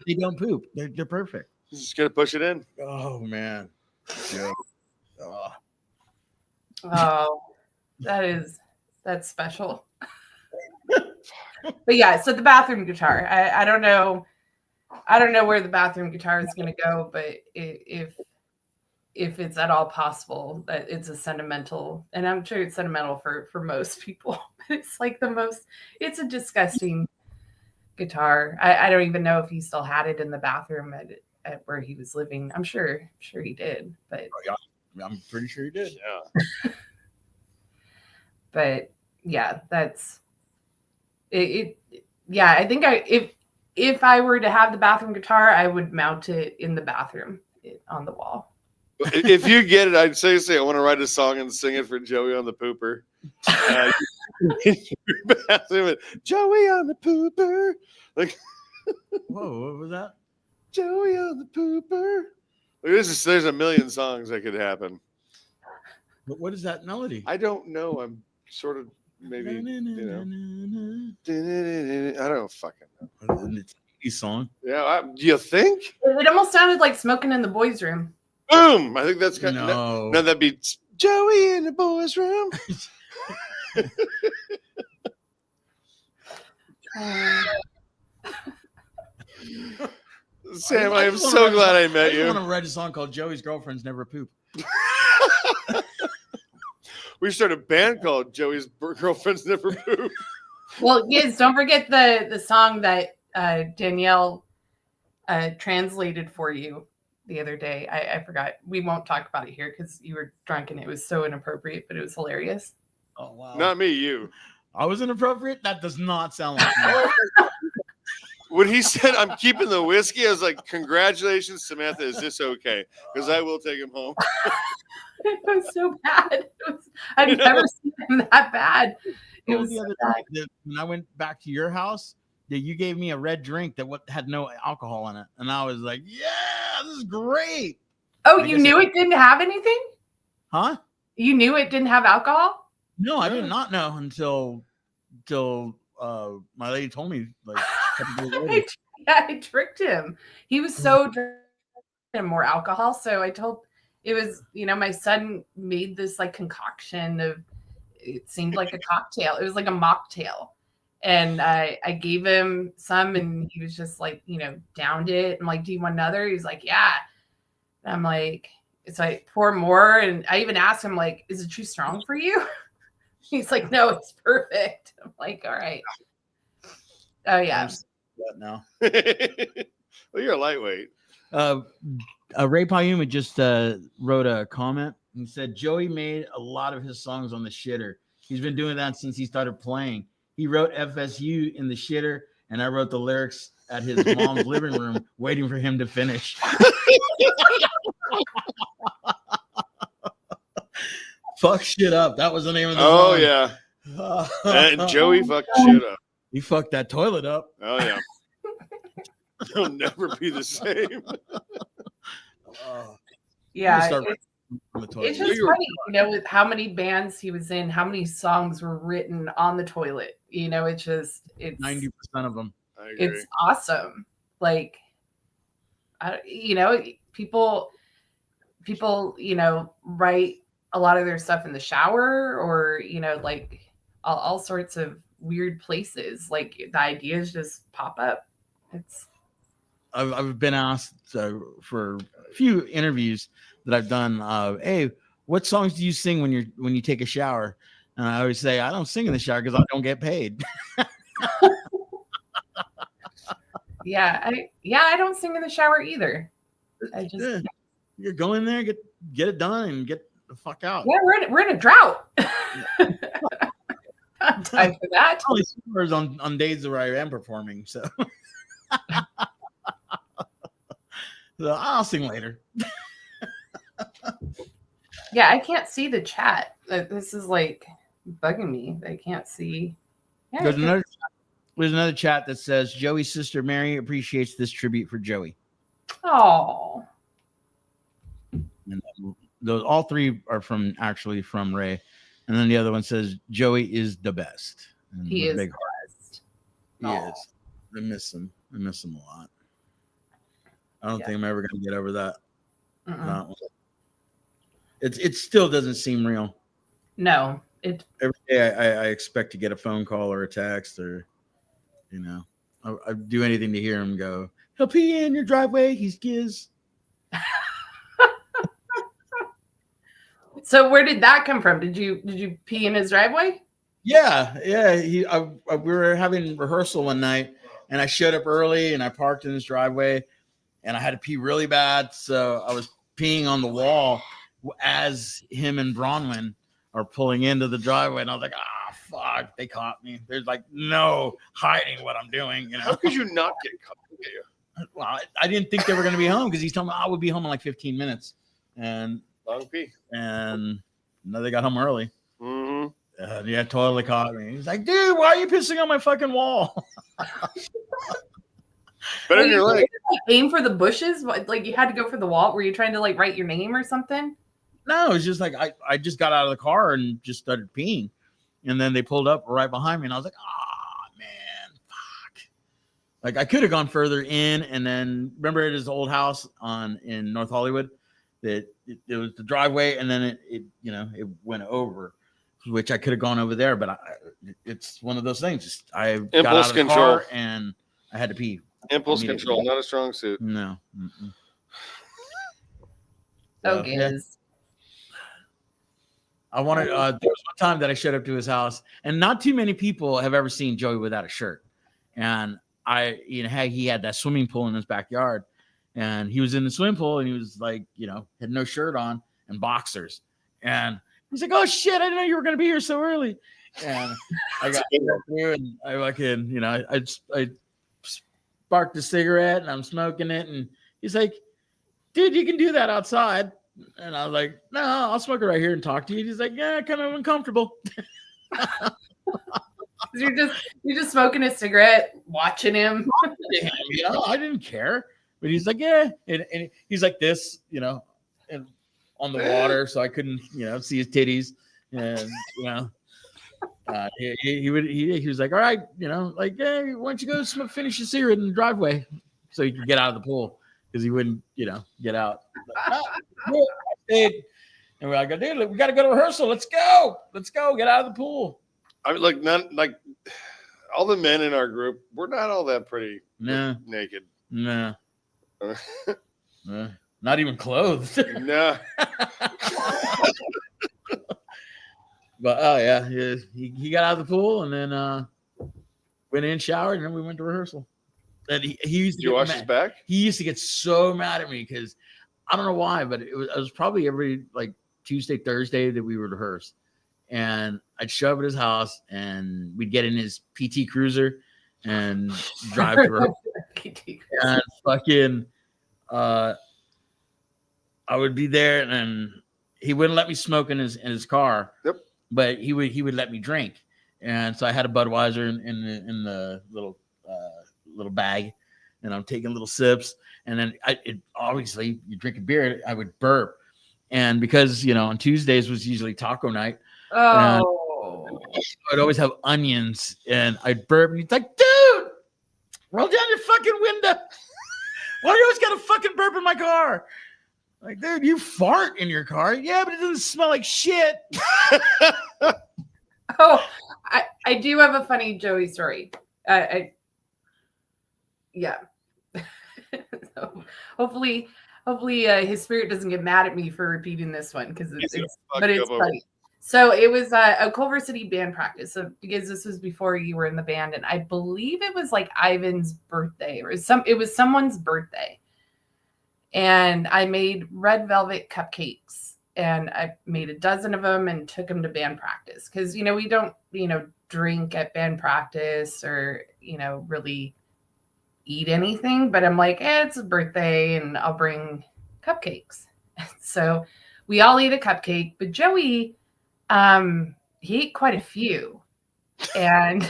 Speaker 3: They don't poop. They're perfect.
Speaker 1: Just gotta push it in.
Speaker 3: Oh man. Yeah.
Speaker 5: Oh, that's special. But yeah, so the bathroom guitar. I don't know where the bathroom guitar is going to go, but if it's at all possible, that it's a sentimental, and I'm sure it's sentimental for most people. It's like it's a disgusting guitar. I don't even know if he still had it in the bathroom at where he was living. I'm sure he did, but
Speaker 3: I'm pretty sure he did.
Speaker 1: Yeah.
Speaker 5: But yeah, that's it. Yeah, I think if I were to have the bathroom guitar, I would mount it in the bathroom on the wall.
Speaker 1: If you get it, I'd say I want to write a song and sing it for Joey on the Pooper. Joey on the Pooper. Like,
Speaker 3: whoa, what was that?
Speaker 1: Joey on the Pooper. There's a million songs that could happen.
Speaker 3: But what is that melody?
Speaker 1: I don't know. I'm sort of maybe, I don't fucking know.
Speaker 3: It's a song.
Speaker 1: Yeah, you think?
Speaker 5: It almost sounded like Smoking in the Boys' Room.
Speaker 1: Boom! I think that's kind of
Speaker 3: no.
Speaker 1: That'd be Joey in the boys' room. Sam, I am so glad I met you.
Speaker 3: I want to write a song called Joey's Girlfriends Never Poop.
Speaker 1: We started a band called Joey's Girlfriends Never Poop.
Speaker 5: Well, yes, don't forget the song that Danielle translated for you the other day. I forgot. We won't talk about it here because you were drunk and it was so inappropriate, but it was hilarious.
Speaker 3: Oh, wow.
Speaker 1: Not me, you.
Speaker 3: I was inappropriate? That does not sound like me.
Speaker 1: When he said, I'm keeping the whiskey, I was like, congratulations, Samantha. Is this okay? Because I will take him home.
Speaker 5: It was so bad. I've never seen him that bad. It was
Speaker 3: the other day, when I went back to your house, that you gave me a red drink that had no alcohol in it. And I was like, yeah, this is great.
Speaker 5: Oh, you knew it didn't have anything?
Speaker 3: Huh?
Speaker 5: You knew it didn't have alcohol?
Speaker 3: No, I did not know until my lady told me, like, a couple days later.
Speaker 5: I tricked him. He was so drinking more alcohol. So I told it was, my son made this like concoction of, it seemed like a cocktail. It was like a mocktail. And I gave him some and he was just like, downed it. I'm like, do you want another? He's like, yeah. And I'm like, it's like, pour more. And I even asked him, like, is it too strong for you? He's like, no, it's perfect. I'm like, all right. Oh, yeah.
Speaker 3: Now.
Speaker 1: Well, you're a lightweight.
Speaker 3: Ray Payuma just wrote a comment and said, Joey made a lot of his songs on the shitter. He's been doing that since he started playing. He wrote FSU in the shitter, and I wrote the lyrics at his mom's living room waiting for him to finish. Fuck shit up. That was the name of the song.
Speaker 1: Oh, yeah. And Joey fucked shit up.
Speaker 3: He fucked that toilet up.
Speaker 1: Oh, yeah. He'll never be the same.
Speaker 5: Yeah. It's just funny, with how many bands he was in, how many songs were written on the toilet. It's
Speaker 3: 90% of them.
Speaker 5: It's awesome. Like, people, write a lot of their stuff in the shower or, like all sorts of weird places. Like the ideas just pop up.
Speaker 3: I've been asked for a few interviews that I've done. Hey, what songs do you sing when you take a shower? And I always say I don't sing in the shower because I don't get paid.
Speaker 5: Yeah, I don't sing in the shower either. I just
Speaker 3: you go in there, get it done, and get the fuck out.
Speaker 5: Yeah, we're in a drought. Time for that.
Speaker 3: Only showers on days where I am performing, so. So I'll sing later.
Speaker 5: Yeah, I can't see the chat. This is like bugging me. I can't see. Yeah,
Speaker 3: there's another chat that says Joey's sister Mary appreciates this tribute for Joey.
Speaker 5: Oh.
Speaker 3: And those all three are from Ray. And then the other one says Joey is the best. And
Speaker 5: He is
Speaker 3: big
Speaker 5: the best.
Speaker 3: He is. I miss him. I miss him a lot. I don't think I'm ever going to get over that. No. It still doesn't seem real.
Speaker 5: No.
Speaker 3: Every day I expect to get a phone call or a text or, you know, I'd do anything to hear him go, he'll pee in your driveway. He's Gizz.
Speaker 5: So where did that come from? Did you pee in his driveway?
Speaker 3: Yeah. We were having rehearsal one night and I showed up early and I parked in his driveway and I had to pee really bad. So I was peeing on the wall as him and Bronwyn are pulling into the driveway. And I was like, fuck, they caught me. There's like no hiding what I'm doing. You know?
Speaker 1: How could you not get caught?
Speaker 3: Well, I didn't think they were going to be home because he's telling me I would be home in like 15 minutes. And
Speaker 1: long pee.
Speaker 3: And no, they got home early.
Speaker 1: Mm-hmm.
Speaker 3: Yeah, totally caught me. He's like, dude, why are you pissing on my fucking wall?
Speaker 1: But in your leg.
Speaker 5: Aim for the bushes? Like you had to go for the wall? Were you trying to like write your name or something?
Speaker 3: No, it's just like I just got out of the car and just started peeing. And then they pulled up right behind me. And I was like, man, fuck. Like I could have gone further in. And then remember at his old house in North Hollywood that it was the driveway. And then it went over, which I could have gone over there. But it's one of those things. I got out of the car and I had to pee.
Speaker 1: Impulse control, not a strong suit.
Speaker 3: No.
Speaker 5: Okay.
Speaker 3: Yeah. I wanted. There was one time that I showed up to his house, and not too many people have ever seen Joey without a shirt. And he had that swimming pool in his backyard, and he was in the swimming pool, and he was like, had no shirt on and boxers. And he's like, "Oh shit, I didn't know you were going to be here so early." And I got through, and I fucking, I sparked a cigarette, and I'm smoking it, and he's like, "Dude, you can do that outside." And I was like, "No, I'll smoke it right here and talk to you." He's like, "Yeah, kind of uncomfortable."
Speaker 5: You're just smoking a cigarette, watching him.
Speaker 3: I didn't care, but he's like, "Yeah," and he's like this, and on the water, so I couldn't, see his titties, and he was like, "All right, like, yeah, why don't you go finish your cigarette in the driveway, so you can get out of the pool." Because he wouldn't, get out. And we're like, "Dude, we got to go to rehearsal. Let's go. Get out of the pool."
Speaker 1: I mean, like all the men in our group, we're not all that pretty. Naked.
Speaker 3: No. Not even clothed.
Speaker 1: No.
Speaker 3: But he got out of the pool and then went in, showered, and then we went to rehearsal. And he used to
Speaker 1: Did you wash his back?
Speaker 3: He used to get so mad at me because I don't know why, but it was probably every like Tuesday, Thursday that we would rehearse. And I'd show up at his house and we'd get in his PT Cruiser and drive to rehearsal. And fucking I would be there and he wouldn't let me smoke in his car.
Speaker 1: Yep. But
Speaker 3: he would let me drink. And so I had a Budweiser in the little bag, and I'm taking little sips, and then obviously you drink a beer, I would burp, and because on Tuesdays was usually taco night, I'd always have onions, and I'd burp, and he's like, "Dude, roll down your fucking window. Why do you always gotta fucking burp in my car?" Like, dude, you fart in your car. Yeah, but it doesn't smell like shit.
Speaker 5: I do have a funny Joey story. Yeah. So hopefully his spirit doesn't get mad at me for repeating this one because it's funny. So it was a Culver City band practice. So because this was before you were in the band, and I believe it was like Ivan's birthday or it was someone's birthday. And I made red velvet cupcakes and I made a dozen of them and took them to band practice. Cause we don't, drink at band practice or, really eat anything, but I'm like, it's a birthday and I'll bring cupcakes. So we all ate a cupcake, but Joey, he ate quite a few and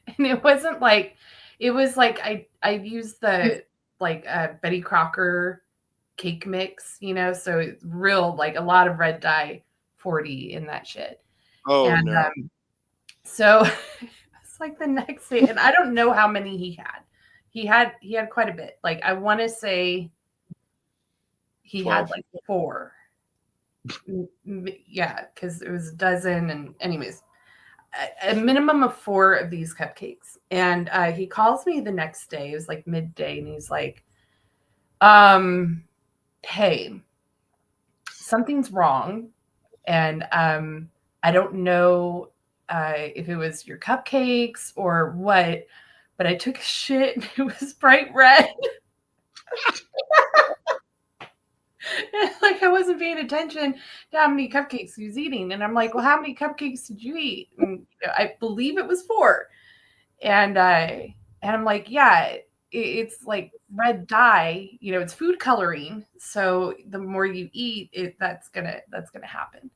Speaker 5: it wasn't like, it was like, I used the Betty Crocker cake mix, so it's real, like a lot of red dye 40 in that shit.
Speaker 1: Oh,
Speaker 5: and
Speaker 1: no.
Speaker 5: So it's like the next day, and I don't know how many he had. He had quite a bit. Like, I want to say he
Speaker 1: 12.
Speaker 5: had like 4. Yeah, because it was a dozen. And anyways, a minimum of 4 of these cupcakes. And he calls me the next day. It was like midday, and he's like, hey, something's wrong. And I don't know if it was your cupcakes or what, but I took a shit and it was bright red. Like, I wasn't paying attention to how many cupcakes he was eating. And I'm like, well, how many cupcakes did you eat? And I believe it was 4. And I'm like, yeah, it's like red dye, it's food coloring. So the more you eat, that's gonna happen.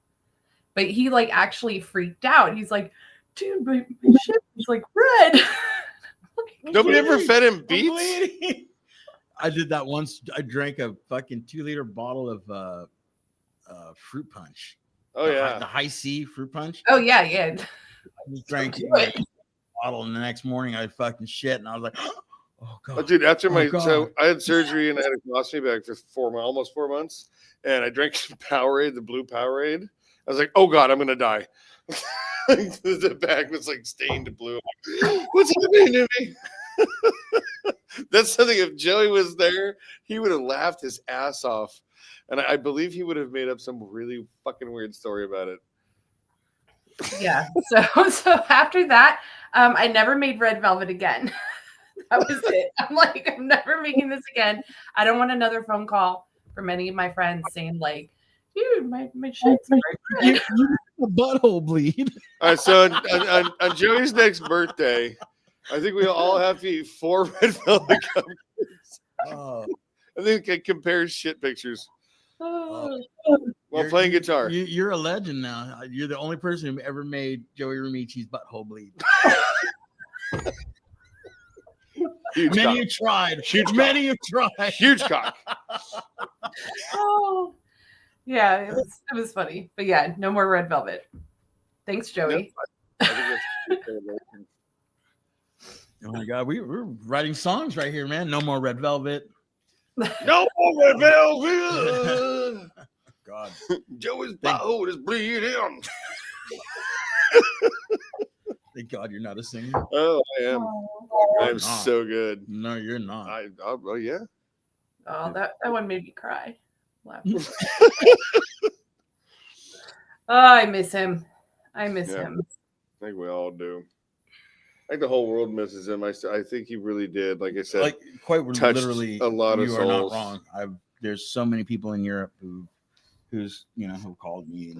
Speaker 5: But he like actually freaked out. He's like, dude, my shit is like red.
Speaker 1: Nobody ever fed him beets?
Speaker 3: I did that once. I drank a fucking 2-liter bottle of fruit punch.
Speaker 1: Oh, yeah.
Speaker 3: The high C fruit punch.
Speaker 5: Oh, yeah.
Speaker 3: I just drank a bottle, and the next morning I fucking shit, and I was like, oh, God.
Speaker 1: Dude, after so I had surgery and I had a colostomy bag for almost 4 months, and I drank some Powerade, the blue Powerade. I was like, oh, God, I'm going to die. The bag was like stained blue. What's happening to me? That's something, if Joey was there, he would have laughed his ass off. And I believe he would have made up some really fucking weird story about it.
Speaker 5: Yeah. So after that, I never made red velvet again. That was it. I'm like, I'm never making this again. I don't want another phone call from any of my friends saying like, dude, my shit's red.
Speaker 3: A butthole bleed.
Speaker 1: All right, so on Joey's next birthday, I think we all have to eat 4 red velvet cupcakes.
Speaker 3: Oh.
Speaker 1: I think it compares shit pictures
Speaker 5: Oh.
Speaker 1: while playing guitar.
Speaker 3: You're a legend now. You're the only person who ever made Joey Rimicci's butthole bleed. Many have tried. Many have tried.
Speaker 1: Huge cock.
Speaker 5: Oh. Yeah, it was funny. But yeah, no more red velvet. Thanks, Joey.
Speaker 3: Oh my God, we're writing songs right here, man. No more red velvet.
Speaker 1: No more red velvet.
Speaker 3: God,
Speaker 1: Joey's butthole is bleeding.
Speaker 3: Thank God you're not a singer.
Speaker 1: Oh, I am.
Speaker 5: Oh,
Speaker 1: I'm so good.
Speaker 3: No, you're not.
Speaker 1: Oh, yeah.
Speaker 5: Oh, that one made me cry. Oh, I miss him. I miss him.
Speaker 1: I think we all do. I think the whole world misses him. I think he really did. Like I said,
Speaker 3: like quite literally,
Speaker 1: a lot of
Speaker 3: you
Speaker 1: souls.
Speaker 3: are not wrong. There's so many people in Europe who's who called me,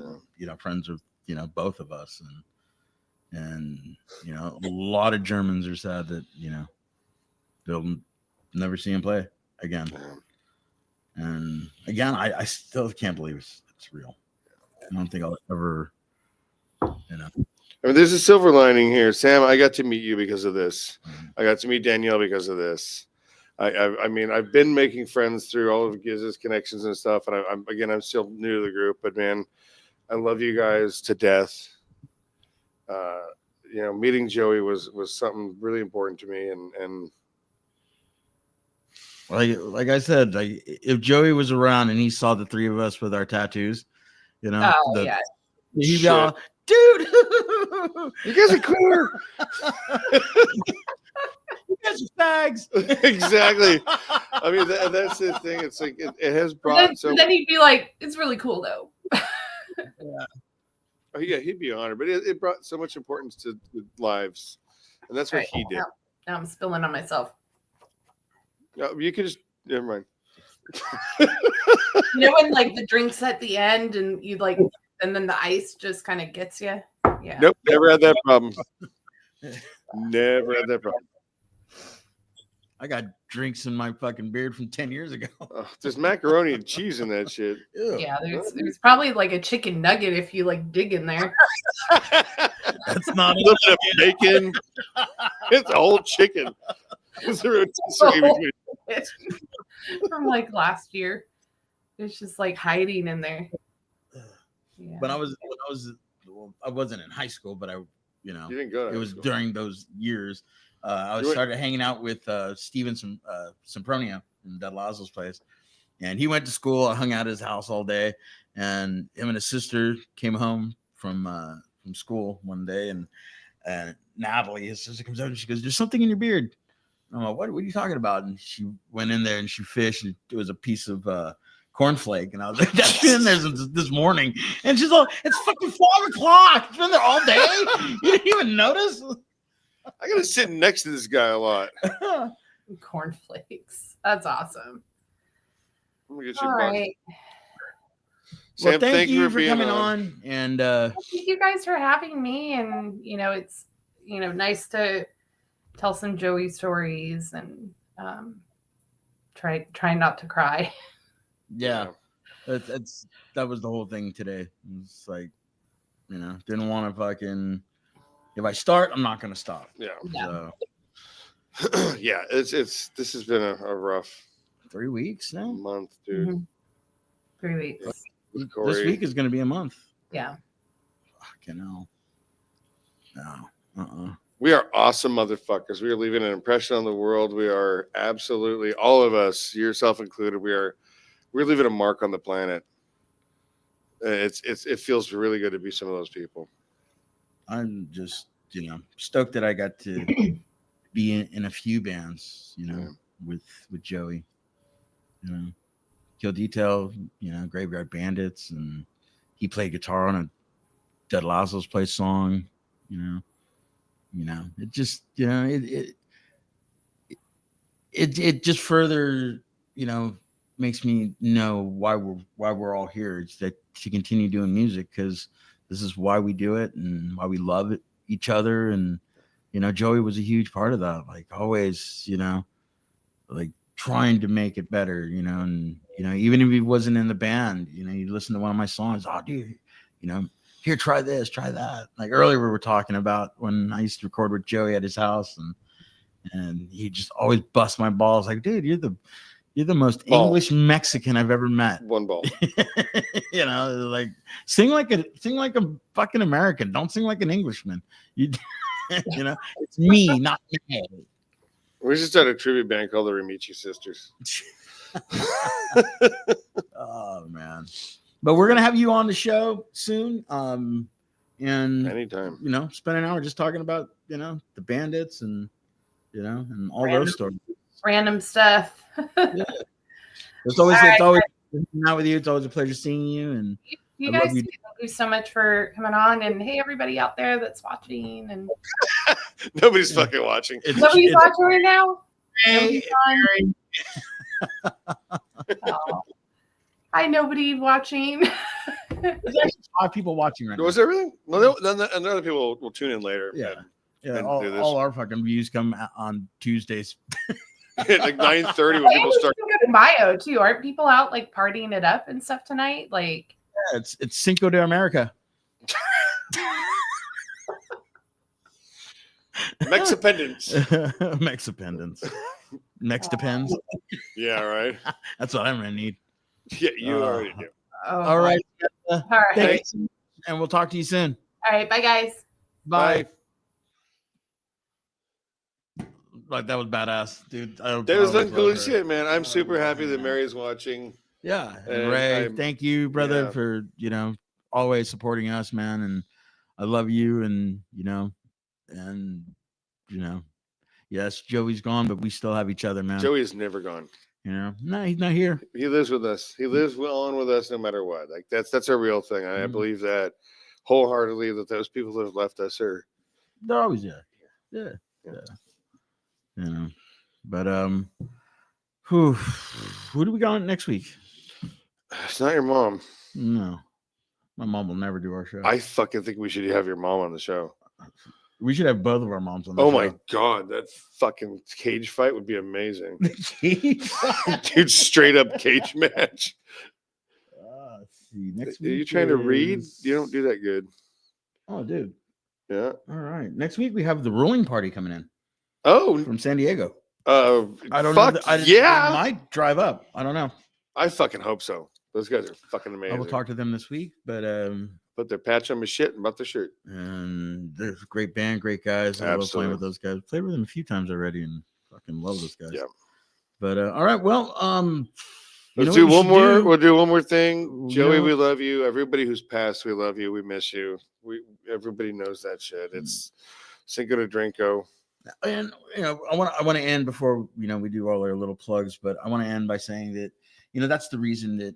Speaker 3: friends with both of us, and a lot of Germans are sad that they'll never see him play again. And again, I still can't believe it's real. I don't think I'll ever,
Speaker 1: I mean, there's a silver lining here, Sam. I got to meet you because of this. I got to meet Danielle because of this. I mean, I've been making friends through all of Gizz's connections and stuff, and I'm still new to the group, but man, I love you guys to death. Meeting Joey was something really important to me, and
Speaker 3: like I said, if Joey was around and he saw the 3 of us with our tattoos, he'd be all, dude,
Speaker 1: you guys are queer.
Speaker 3: You guys are fags.
Speaker 1: Exactly. I mean, that's the thing. It's like it has brought.
Speaker 5: Then he'd be like, "It's really cool, though."
Speaker 1: Yeah. Oh yeah, he'd be honored, but it brought so much importance to lives, and that's what he did.
Speaker 5: Now I'm spilling on myself.
Speaker 1: No, you can just never mind.
Speaker 5: When like the drinks at the end, and you like, and then the ice just kind of gets you. Yeah.
Speaker 1: Nope, never had that problem. Never had that problem.
Speaker 3: I got drinks in my fucking beard from 10 years ago.
Speaker 1: There's macaroni and cheese in that shit.
Speaker 3: Ew.
Speaker 5: Yeah, there's probably like a chicken nugget if you like dig in there.
Speaker 3: That's not
Speaker 1: a little bit of bacon. It's a whole chicken. It's a rotisserie
Speaker 5: from like last year. It's just like hiding in there.
Speaker 3: Yeah. When I was well, I wasn't in high school, but you
Speaker 1: didn't go to
Speaker 3: it was
Speaker 1: school.
Speaker 3: during those years. I started hanging out with Steven Sempronio in Lazlo's place, and he went to school. I hung out at his house all day, and him and his sister came home from school one day, and Natalie, his sister, comes out and she goes, "There's something in your beard." I'm like, what are you talking about? And she went in there and she fished, and it was a piece of cornflake, and I was like, "That's been there since this morning." And she's like, "It's fucking 5 o'clock. It's been there all day. You didn't even notice."
Speaker 1: I gotta sit next to this guy a lot.
Speaker 5: Cornflakes. That's awesome.
Speaker 1: Let me get
Speaker 5: All right.
Speaker 1: Sam,
Speaker 3: well, thank you for
Speaker 1: being
Speaker 3: coming on. And
Speaker 5: thank you guys for having me. And it's nice to tell some Joey stories and try not to cry.
Speaker 3: Yeah, that was the whole thing today. It's like, didn't want to fucking. If I start, I'm not gonna stop.
Speaker 1: Yeah.
Speaker 3: So.
Speaker 1: Yeah, this has been a rough
Speaker 3: 3 weeks now.
Speaker 1: Month, dude.
Speaker 5: Mm-hmm. 3 weeks.
Speaker 3: This week is gonna be a month.
Speaker 5: Yeah.
Speaker 3: Fucking hell. No.
Speaker 1: We are awesome motherfuckers. We are leaving an impression on the world. We are absolutely, all of us, yourself included, we're leaving a mark on the planet. It feels really good to be some of those people.
Speaker 3: I'm just, stoked that I got to be in a few bands, with Joey. Kill Detail, Graveyard Bandits, and he played guitar on a Dead Lazlo's Place song, it just, it just further, makes me know why we're all here. It's that to continue doing music, because this is why we do it and why we love each other. And, Joey was a huge part of that. Like always, like trying to make it better, and, even if he wasn't in the band, you listen to one of my songs. Oh, dude, here, try this, try that. Like earlier we were talking about when I used to record with Joey at his house, and he just always bust my balls. Like, dude, you're the most English Mexican I've ever met.
Speaker 1: One ball.
Speaker 3: Like sing like a fucking American. Don't sing like an Englishman. It's me, not me.
Speaker 1: We should start a tribute band called the Rimicci Sisters.
Speaker 3: Oh man. But we're gonna have you on the show soon. And
Speaker 1: anytime.
Speaker 3: Spend an hour just talking about, the bandits and and all those stories.
Speaker 5: Random stuff.
Speaker 3: Yeah. It's always not with you. It's always a pleasure seeing you. And
Speaker 5: you guys, thank you so much for coming on. And hey, everybody out there that's watching. And
Speaker 1: nobody's fucking watching.
Speaker 5: Nobody's watching right now.
Speaker 3: Hey,
Speaker 5: oh. Hi, nobody watching.
Speaker 3: There's actually 5 people watching right now.
Speaker 1: Was there really? Well, then other people will tune in later.
Speaker 3: Yeah. All our fucking views come on Tuesdays.
Speaker 1: Like 9:30 when people start.
Speaker 5: Bio too. Aren't people out like partying it up and stuff tonight? Like,
Speaker 3: yeah, it's Cinco de America.
Speaker 1: Mexipendence.
Speaker 3: Mexipendence. Next depends.
Speaker 1: Yeah, right.
Speaker 3: That's what I'm gonna need.
Speaker 1: Yeah, you already do.
Speaker 3: All right.
Speaker 5: All right.
Speaker 3: Thanks. And we'll talk to you soon.
Speaker 5: All right. Bye, guys.
Speaker 3: Bye. Like that was badass, dude.
Speaker 1: That was cool as shit, man. I'm super happy that Mary's watching.
Speaker 3: Yeah, and Ray, thank you, brother, for always supporting us, man. And I love you, and yes, Joey's gone, but we still have each other, man.
Speaker 1: Joey is never gone.
Speaker 3: No, he's not here.
Speaker 1: He lives with us. He lives on with us no matter what. Like that's a real thing. I believe that wholeheartedly. That those people that have left us
Speaker 3: they're always there. Yeah. But who do we got next week?
Speaker 1: It's not your mom.
Speaker 3: No, my mom will never do our show.
Speaker 1: I fucking think we should have your mom on the show.
Speaker 3: We should have both of our moms on the show.
Speaker 1: Oh my god, that fucking cage fight would be amazing. Dude, straight up cage match.
Speaker 3: Let's see. Next week
Speaker 1: are you trying to read? You don't do that good.
Speaker 3: Oh, dude.
Speaker 1: Yeah.
Speaker 3: All right. Next week we have the Ruling Party coming in.
Speaker 1: Oh,
Speaker 3: from San Diego.
Speaker 1: I don't know.
Speaker 3: I might drive up. I don't know.
Speaker 1: I fucking hope so. Those guys are fucking amazing.
Speaker 3: I will talk to them this week, but
Speaker 1: their patch on my shit and about the shirt.
Speaker 3: And they're a great band, great guys. I love playing with those guys. Played with them a few times already, and fucking love those guys.
Speaker 1: Yeah.
Speaker 3: But all right, well,
Speaker 1: let's do one more. We'll do one more thing. Joey, we love you. Everybody who's passed, we love you. We miss you. Everybody knows that shit. It's Cinco de Drinko.
Speaker 3: And I want to end before we do all our little plugs, but I want to end by saying that that's the reason that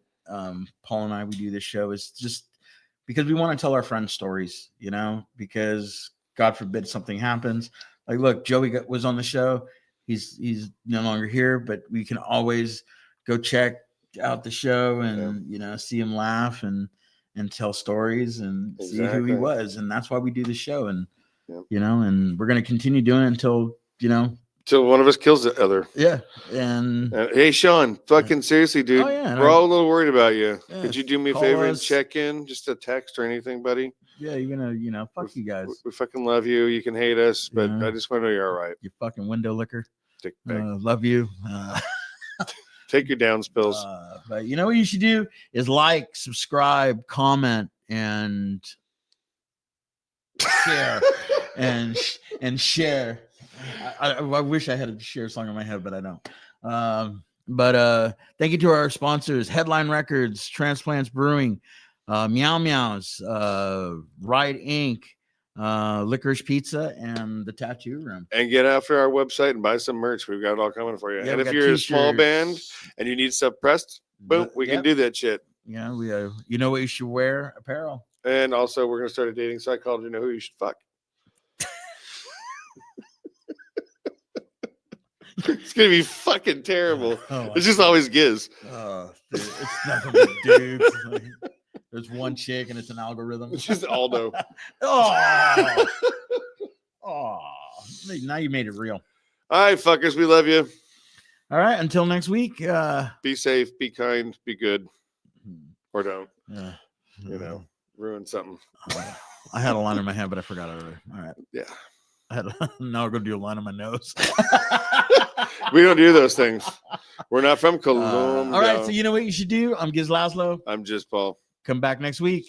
Speaker 3: Paul and I we do this show is just because we want to tell our friends stories, because God forbid something happens. Like, look, Joey was on the show. He's no longer here, but we can always go check out the show and see him laugh and tell stories and see who he was, and that's why we do the show. And and we're gonna continue doing it until
Speaker 1: till one of us kills the other.
Speaker 3: Yeah. And
Speaker 1: hey, Sean, fucking seriously, dude, we're all a little worried about you.
Speaker 3: Yeah,
Speaker 1: could you do me a favor and check in, just a text or anything, buddy?
Speaker 3: Yeah, you're gonna fuck you guys.
Speaker 1: We fucking love you. You can hate us, but I just want to know you're all right.
Speaker 3: You fucking window licker. Love you.
Speaker 1: Take your down spills.
Speaker 3: But what you should do is like, subscribe, comment, and share. and share. I wish I had a share song in my head, but I don't. But thank you to our sponsors: Headline Records, Transplants Brewing, MEOWZ, Ride Inc., Licorice Pizza, and the Tattoo Room.
Speaker 1: And get after our website and buy some merch. We've got it all coming for you.
Speaker 3: Yeah,
Speaker 1: and if you're a small band and you need stuff pressed, boom, we can do that shit.
Speaker 3: Yeah, we you know what you should wear? Apparel.
Speaker 1: And also, we're gonna start a dating site called "You Know Who You Should Fuck." It's gonna be fucking terrible. It's just always Gizz.
Speaker 3: Dude, it's nothing but dudes. There's one chick and it's an algorithm.
Speaker 1: It's just Aldo.
Speaker 3: Oh, now you made it real.
Speaker 1: All right, fuckers, we love you.
Speaker 3: All right, until next week.
Speaker 1: Be safe, be kind, be good, or don't. Ruin something.
Speaker 3: I had a line in my head, but I forgot it. All right.
Speaker 1: Yeah.
Speaker 3: Now we're gonna do a line on my nose.
Speaker 1: We don't do those things. We're not from Colombia.
Speaker 3: All right, so you know what you should do? I'm Gizz Lazlo.
Speaker 1: I'm just Paul.
Speaker 3: Come back next week.